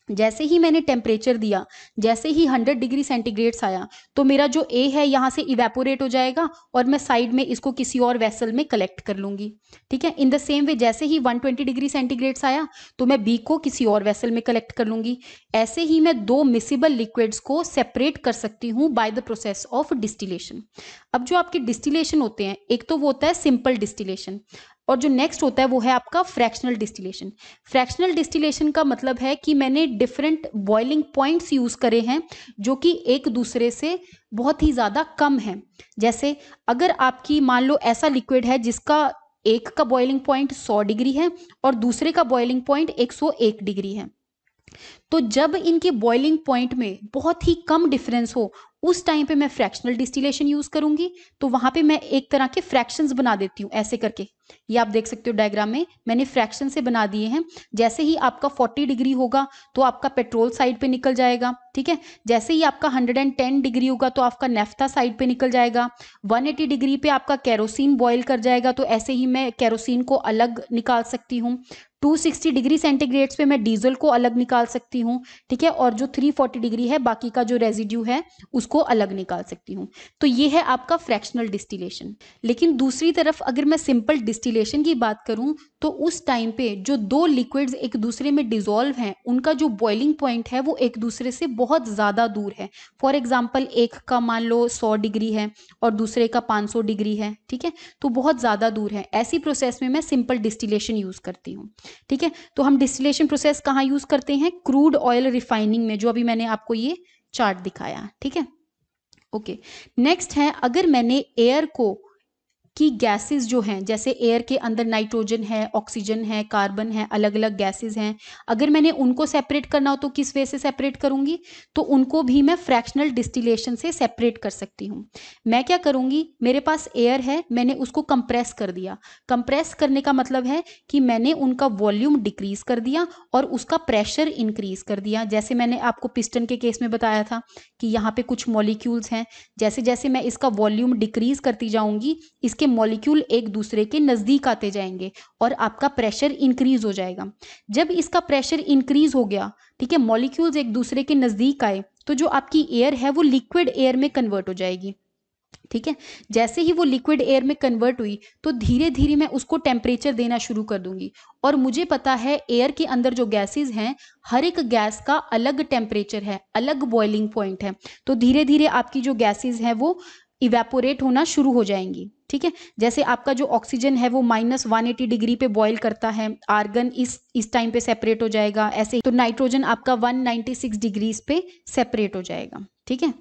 जैसे ही मैंने टेम्परेचर दिया, जैसे ही 100 डिग्री सेंटीग्रेड्स आया, तो मेरा जो ए है यहाँ से इवेपोरेट हो जाएगा और मैं साइड में इसको किसी और वेसल में कलेक्ट कर लूंगी। ठीक है, इन द सेम वे जैसे ही 120 डिग्री सेंटीग्रेड्स आया तो मैं बी को किसी और वेसल में कलेक्ट कर लूंगी। ऐसे ही मैं दो मिसिबल लिक्विड्स को सेपरेट कर सकती हूँ by the process of distillation. अब जो आपके डिस्टिलेशन होते हैं, एक तो वो होता है सिंपल डिस्टिलेशन, और जो नेक्स्ट होता है वो है आपका फ्रैक्शनल डिस्टिलेशन। फ्रैक्शनल डिस्टिलेशन का मतलब है कि मैंने डिफरेंट बॉइलिंग पॉइंट्स यूज करे हैं जो कि एक दूसरे से बहुत ही ज्यादा कम है। जैसे अगर आपकी मान लो ऐसा लिक्विड है जिसका एक का बॉइलिंग पॉइंट 100 डिग्री है और दूसरे का बॉइलिंग पॉइंट 101 डिग्री है, तो जब इनके बॉइलिंग पॉइंट में बहुत ही कम डिफरेंस हो, उस टाइम पे मैं फ्रैक्शनल डिस्टिलेशन यूज करूंगी। तो वहां पे मैं एक तरह के फ्रैक्शंस बना देती हूँ ऐसे करके। ये आप देख सकते हो डायग्राम में मैंने फ्रैक्शन से बना दिए हैं। जैसे ही आपका 40 डिग्री होगा तो आपका पेट्रोल साइड पे निकल जाएगा। ठीक है, जैसे ही आपका 110 डिग्री होगा तो आपका नेफ्था साइड पे निकल जाएगा। 180 डिग्री पे आपका केरोसिन बॉयल कर जाएगा, तो ऐसे ही मैं केरोसिन को अलग निकाल सकती हूँ। 260 डिग्री सेंटीग्रेड्स पे मैं डीजल को अलग निकाल सकती हूँ। ठीक है, और जो 340 डिग्री है बाकी का जो रेजिड्यू है उसको अलग निकाल सकती हूँ। तो ये है आपका फ्रैक्शनल डिस्टिलेशन। लेकिन दूसरी तरफ अगर मैं सिंपल डिस्टिलेशन की बात करूं तो उस टाइम पे जो दो लिक्विड्स एक दूसरे में डिसॉल्व हैं उनका जो बॉइलिंग पॉइंट है वो एक दूसरे से बहुत ज़्यादा दूर है। फॉर एग्जाम्पल एक का मान लो 100 डिग्री है और दूसरे का 500 डिग्री है। ठीक है, तो बहुत ज़्यादा दूर है। ऐसी प्रोसेस में मैं सिंपल डिस्टिलेशन यूज़ करती हूँ। ठीक है, तो हम डिस्टिलेशन प्रोसेस कहाँ यूज़ करते हैं? क्रूड ऑयल रिफाइनिंग में, जो अभी मैंने आपको ये चार्ट दिखाया। ठीक है, ओके। नेक्स्ट है, अगर मैंने एयर को कि गैसेस जो हैं, जैसे एयर के अंदर नाइट्रोजन है, ऑक्सीजन है, कार्बन है, अलग अलग गैसेस हैं, अगर मैंने उनको सेपरेट करना हो तो किस वे से सेपरेट करूंगी? तो उनको भी मैं फ्रैक्शनल डिस्टिलेशन से सेपरेट कर सकती हूँ। मैं क्या करूंगी, मेरे पास एयर है, मैंने उसको कंप्रेस कर दिया। कंप्रेस करने का मतलब है कि मैंने उनका वॉल्यूम डिक्रीज कर दिया और उसका प्रेशर इंक्रीज कर दिया। जैसे मैंने आपको पिस्टन के केस में बताया था कि यहाँ पे कुछ मॉलिक्यूल्स हैं, जैसे जैसे मैं इसका वॉल्यूम डिक्रीज करती जाऊंगी इसके मॉलिक्यूल एक दूसरे के नजदीक आते जाएंगे और आपका प्रेशर इंक्रीज हो जाएगा। जब इसका प्रेशर इंक्रीज हो गया, ठीक है, मॉलिक्यूल्स एक दूसरे के नजदीक आए, तो जो आपकी एयर है वो लिक्विड एयर में कन्वर्ट हो जाएगी। ठीक है, जैसे ही वो लिक्विड एयर में कन्वर्ट हुई तो धीरे धीरे मैं उसको टेम्परेचर देना शुरू कर दूंगी। और मुझे पता है एयर के अंदर जो गैसेस हैं, हर एक गैस का अलग टेम्परेचर है, अलग बॉइलिंग पॉइंट है। तो धीरे धीरे आपकी जो गैसेस हैं वो इवेपोरेट होना शुरू हो जाएंगी। ठीक है, जैसे आपका जो ऑक्सीजन है वो -180 डिग्री पे बॉयल करता है, आर्गन इस टाइम पे सेपरेट हो जाएगा। ऐसे तो नाइट्रोजन आपका 196 डिग्रीज पे सेपरेट हो जाएगा। ठीक है,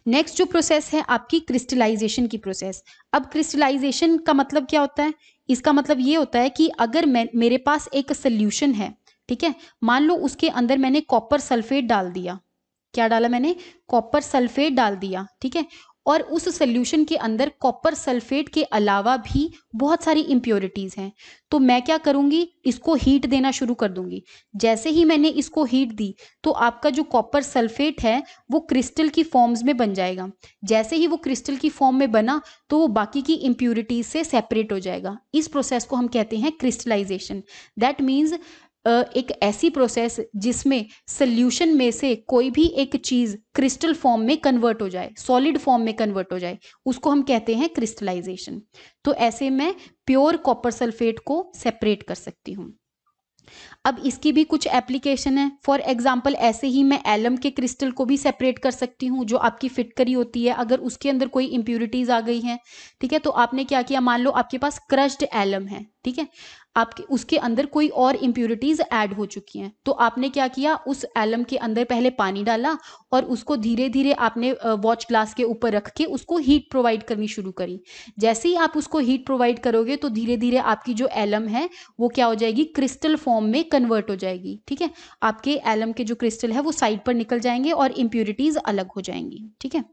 नेक्स्ट जो प्रोसेस है आपकी क्रिस्टलाइजेशन की प्रोसेस। अब क्रिस्टलाइजेशन का मतलब क्या होता है? इसका मतलब ये होता है कि अगर मेरे पास एक सोल्यूशन है, ठीक है, मान लो उसके अंदर मैंने कॉपर सल्फेट डाल दिया। क्या डाला मैंने? कॉपर सल्फेट डाल दिया। ठीक है, और उस सोल्यूशन के अंदर कॉपर सल्फेट के अलावा भी बहुत सारी इम्प्योरिटीज हैं। तो मैं क्या करूंगी, इसको हीट देना शुरू कर दूंगी। जैसे ही मैंने इसको हीट दी तो आपका जो कॉपर सल्फेट है वो क्रिस्टल की फॉर्म्स में बन जाएगा। जैसे ही वो क्रिस्टल की फॉर्म में बना तो वो बाकी की इम्प्योरिटीज से सेपरेट हो जाएगा। इस प्रोसेस को हम कहते हैं क्रिस्टलाइजेशन। दैट मीन्स एक ऐसी प्रोसेस जिसमें सोल्यूशन में से कोई भी एक चीज क्रिस्टल फॉर्म में कन्वर्ट हो जाए, सॉलिड फॉर्म में कन्वर्ट हो जाए, उसको हम कहते हैं क्रिस्टलाइजेशन। तो ऐसे मैं प्योर कॉपर सल्फेट को सेपरेट कर सकती हूँ। अब इसकी भी कुछ एप्लीकेशन है। फॉर एग्जाम्पल ऐसे ही मैं एलम के क्रिस्टल को भी सेपरेट कर सकती हूँ, जो आपकी फिटकरी होती है। अगर उसके अंदर कोई इम्प्यूरिटीज आ गई हैं, ठीक है, तो आपने क्या किया, मान लो आपके पास क्रश्ड एलम है, ठीक है, आपके उसके अंदर कोई और इम्प्यूरिटीज ऐड हो चुकी हैं, तो आपने क्या किया, उस एलम के अंदर पहले पानी डाला और उसको धीरे धीरे आपने वॉच ग्लास के ऊपर रख के उसको हीट प्रोवाइड करनी शुरू करी। जैसे ही आप उसको हीट प्रोवाइड करोगे तो धीरे धीरे आपकी जो एलम है वो क्या हो जाएगी, क्रिस्टल फॉर्म में कन्वर्ट हो जाएगी। ठीक है, आपके एलम के जो क्रिस्टल है वो साइड पर निकल जाएंगे और इम्प्यूरिटीज अलग हो जाएंगी। ठीक है,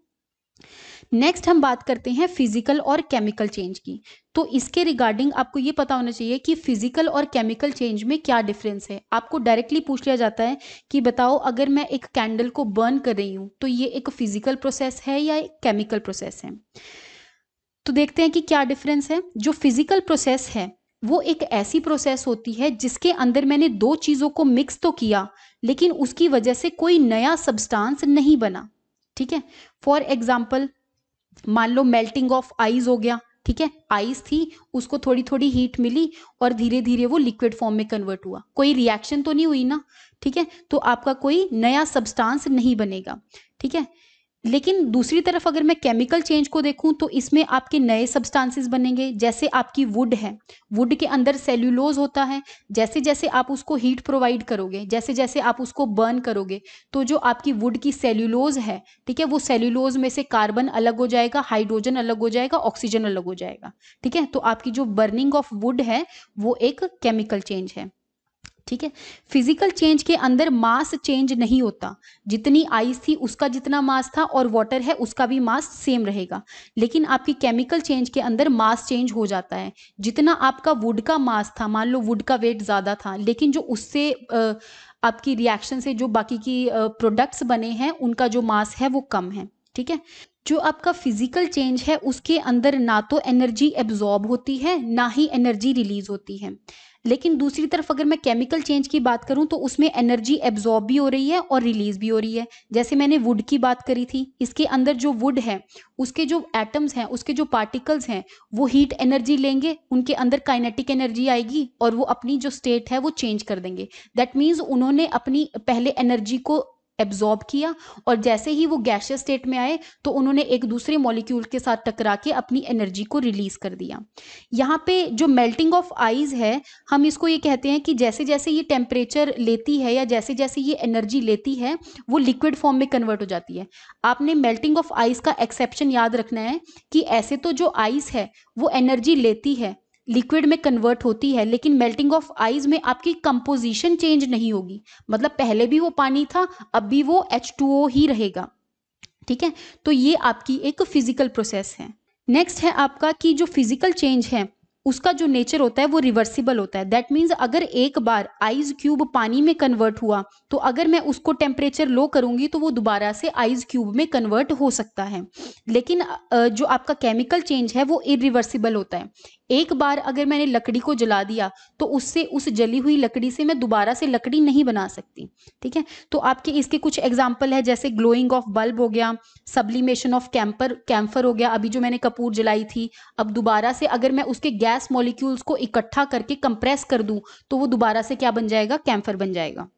नेक्स्ट हम बात करते हैं फिजिकल और केमिकल चेंज की। तो इसके रिगार्डिंग आपको ये पता होना चाहिए कि फिजिकल और केमिकल चेंज में क्या डिफरेंस है। आपको डायरेक्टली पूछ लिया जाता है कि बताओ अगर मैं एक कैंडल को बर्न कर रही हूं तो ये एक फिजिकल प्रोसेस है या एक केमिकल प्रोसेस है। तो देखते हैं कि क्या डिफरेंस है। जो फिजिकल प्रोसेस है वो एक ऐसी प्रोसेस होती है जिसके अंदर मैंने दो चीज़ों को मिक्स तो किया, लेकिन उसकी वजह से कोई नया सब्सटेंस नहीं बना। ठीक है, फॉर एग्जाम्पल मान लो मेल्टिंग ऑफ आइस हो गया। ठीक है, आइस थी, उसको थोड़ी थोड़ी हीट मिली और धीरे धीरे वो लिक्विड फॉर्म में कन्वर्ट हुआ, कोई रिएक्शन तो नहीं हुई ना। ठीक है, तो आपका कोई नया सब्सटेंस नहीं बनेगा। ठीक है, लेकिन दूसरी तरफ अगर मैं केमिकल चेंज को देखूं तो इसमें आपके नए सब्सटेंसेस बनेंगे। जैसे आपकी वुड है, वुड के अंदर सेल्यूलोज होता है। जैसे जैसे आप उसको हीट प्रोवाइड करोगे, जैसे जैसे आप उसको बर्न करोगे, तो जो आपकी वुड की सेल्यूलोज है, ठीक है, वो सेल्यूलोज में से कार्बन अलग हो जाएगा, हाइड्रोजन अलग हो जाएगा, ऑक्सीजन अलग हो जाएगा। ठीक है, तो आपकी जो बर्निंग ऑफ वुड है वो एक केमिकल चेंज है। ठीक है, फिजिकल चेंज के अंदर मास चेंज नहीं होता। जितनी आइस थी उसका जितना मास था और वाटर है उसका भी मास सेम रहेगा। लेकिन आपकी केमिकल चेंज के अंदर मास चेंज हो जाता है। जितना आपका वुड का मास था, मान लो वुड का वेट ज़्यादा था, लेकिन जो उससे आपकी रिएक्शन से जो बाकी की प्रोडक्ट्स बने हैं उनका जो मास है वो कम है। ठीक है, जो आपका फिजिकल चेंज है उसके अंदर ना तो एनर्जी एब्जॉर्ब होती है ना ही एनर्जी रिलीज होती है। लेकिन दूसरी तरफ अगर मैं केमिकल चेंज की बात करूं तो उसमें एनर्जी एब्जॉर्ब भी हो रही है और रिलीज भी हो रही है। जैसे मैंने वुड की बात करी थी, इसके अंदर जो वुड है उसके जो एटम्स हैं, उसके जो पार्टिकल्स हैं, वो हीट एनर्जी लेंगे, उनके अंदर काइनेटिक एनर्जी आएगी और वो अपनी जो स्टेट है वो चेंज कर देंगे। दैट मीन्स उन्होंने अपनी पहले एनर्जी को एब्जॉर्ब किया और जैसे ही वो गैसियस स्टेट में आए तो उन्होंने एक दूसरे मॉलिक्यूल के साथ टकरा के अपनी एनर्जी को रिलीज कर दिया। यहाँ पे जो मेल्टिंग ऑफ आइस है, हम इसको ये कहते हैं कि जैसे जैसे ये टेम्परेचर लेती है या जैसे जैसे ये एनर्जी लेती है वो लिक्विड फॉर्म में कन्वर्ट हो जाती है। आपने मेल्टिंग ऑफ आइस का एक्सेप्शन याद रखना है कि ऐसे तो जो आइस है वो एनर्जी लेती है, लिक्विड में कन्वर्ट होती है, लेकिन मेल्टिंग ऑफ आइस में आपकी कंपोजिशन चेंज नहीं होगी। मतलब पहले भी वो पानी था, अब भी वो H2O ही रहेगा। ठीक है, तो ये आपकी एक फिजिकल प्रोसेस है। नेक्स्ट है आपका कि जो फिजिकल चेंज है उसका जो नेचर होता है वो रिवर्सिबल होता है। दैट मीन्स अगर एक बार आइस क्यूब पानी में कन्वर्ट हुआ तो अगर मैं उसको टेम्परेचर लो करूंगी तो वो दोबारा से आइस क्यूब में कन्वर्ट हो सकता है। लेकिन जो आपका केमिकल चेंज है वो इरिवर्सिबल होता है। एक बार अगर मैंने लकड़ी को जला दिया तो उससे, उस जली हुई लकड़ी से मैं दोबारा से लकड़ी नहीं बना सकती। ठीक है, तो आपके इसके कुछ एग्जाम्पल है, जैसे ग्लोइंग ऑफ बल्ब हो गया, सब्लिमेशन ऑफ कैम्फर हो गया, अभी जो मैंने कपूर जलाई थी, अब दोबारा से अगर मैं उसके गैस मॉलिक्यूल्स को इकट्ठा करके कंप्रेस कर दूं तो वो दोबारा से क्या बन जाएगा, कैम्फर बन जाएगा।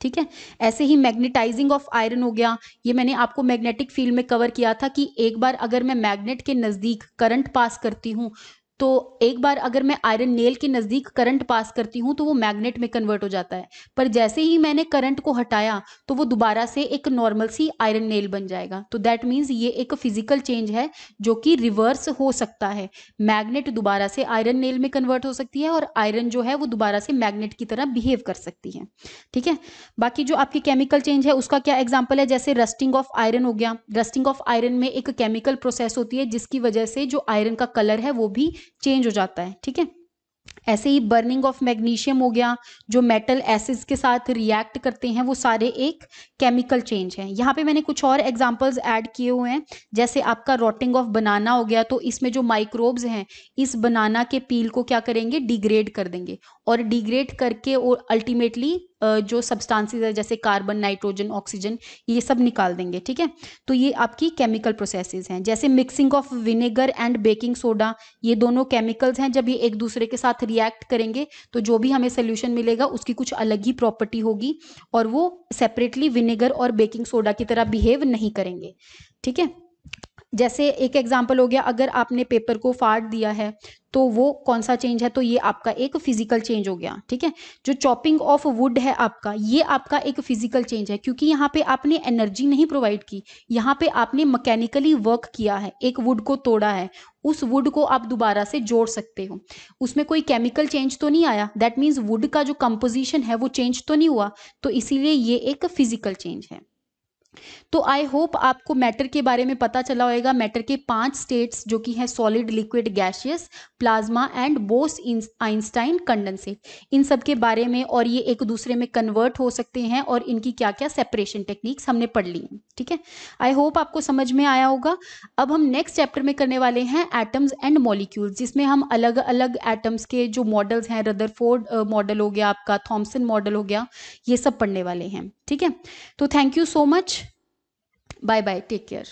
ठीक है, ऐसे ही मैग्नेटाइजिंग ऑफ आयरन हो गया, ये मैंने आपको मैग्नेटिक फील्ड में कवर किया था कि एक बार अगर मैं मैग्नेट के नज़दीक करंट पास करती हूँ तो एक बार अगर मैं आयरन नेल के नज़दीक करंट पास करती हूँ तो वो मैग्नेट में कन्वर्ट हो जाता है, पर जैसे ही मैंने करंट को हटाया तो वो दोबारा से एक नॉर्मल सी आयरन नेल बन जाएगा। तो दैट मीन्स ये एक फिजिकल चेंज है जो कि रिवर्स हो सकता है। मैग्नेट दोबारा से आयरन नेल में कन्वर्ट हो सकती है और आयरन जो है वो दोबारा से मैग्नेट की तरह बिहेव कर सकती है। ठीक है, बाकी जो आपकी केमिकल चेंज है उसका क्या एग्जाम्पल है, जैसे रस्टिंग ऑफ आयरन हो गया। रस्टिंग ऑफ आयरन में एक केमिकल प्रोसेस होती है जिसकी वजह से जो आयरन का कलर है वो भी चेंज हो जाता है। ठीक है, ऐसे ही बर्निंग ऑफ मैग्नीशियम हो गया, जो मेटल एसिड्स के साथ रिएक्ट करते हैं, वो सारे एक केमिकल चेंज हैं। यहाँ पे मैंने कुछ और एग्जांपल्स ऐड किए हुए हैं, जैसे आपका रोटिंग ऑफ बनाना हो गया, तो इसमें जो माइक्रोब्स हैं इस बनाना के पील को क्या करेंगे, डिग्रेड कर देंगे और डिग्रेड करके और अल्टीमेटली जो सब्सटेंसेस है जैसे कार्बन, नाइट्रोजन, ऑक्सीजन, ये सब निकाल देंगे। ठीक है, तो ये आपकी केमिकल प्रोसेसेस हैं। जैसे mixing of vinegar and baking soda, ये दोनों केमिकल्स हैं, जब ये एक दूसरे के साथ रिएक्ट करेंगे तो जो भी हमें सोल्यूशन मिलेगा उसकी कुछ अलग ही प्रॉपर्टी होगी और वो सेपरेटली विनेगर और बेकिंग सोडा की तरह बिहेव नहीं करेंगे। ठीक है, जैसे एक एग्जांपल हो गया, अगर आपने पेपर को फाड़ दिया है तो वो कौन सा चेंज है, तो ये आपका एक फिजिकल चेंज हो गया। ठीक है, जो चॉपिंग ऑफ वुड है आपका, ये आपका एक फिजिकल चेंज है, क्योंकि यहाँ पे आपने एनर्जी नहीं प्रोवाइड की, यहाँ पे आपने मैकेनिकली वर्क किया है, एक वुड को तोड़ा है, उस वुड को आप दोबारा से जोड़ सकते हो, उसमें कोई केमिकल चेंज तो नहीं आया। दैट मीन्स वुड का जो कंपोजिशन है वो चेंज तो नहीं हुआ, तो इसीलिए ये एक फिजिकल चेंज है। तो आई होप आपको मैटर के बारे में पता चला होगा। मैटर के 5 स्टेट्स जो कि हैं solid, liquid, gaseous, plasma and Bose Einstein condensate, इन सब के बारे में, और ये एक दूसरे में कन्वर्ट हो सकते हैं और इनकी क्या क्या सेपरेशन टेक्निक्स हमने पढ़ ली हैं। ठीक है, आई होप आपको समझ में आया होगा। अब हम नेक्स्ट चैप्टर में करने वाले हैं एटम्स एंड मॉलिक्यूल्स, जिसमें हम अलग अलग एटम्स के जो मॉडल्स हैं, रदरफोर्ड मॉडल हो गया आपका, थॉमसन मॉडल हो गया, ये सब पढ़ने वाले हैं। ठीक है, तो thank you so much, bye bye, take care.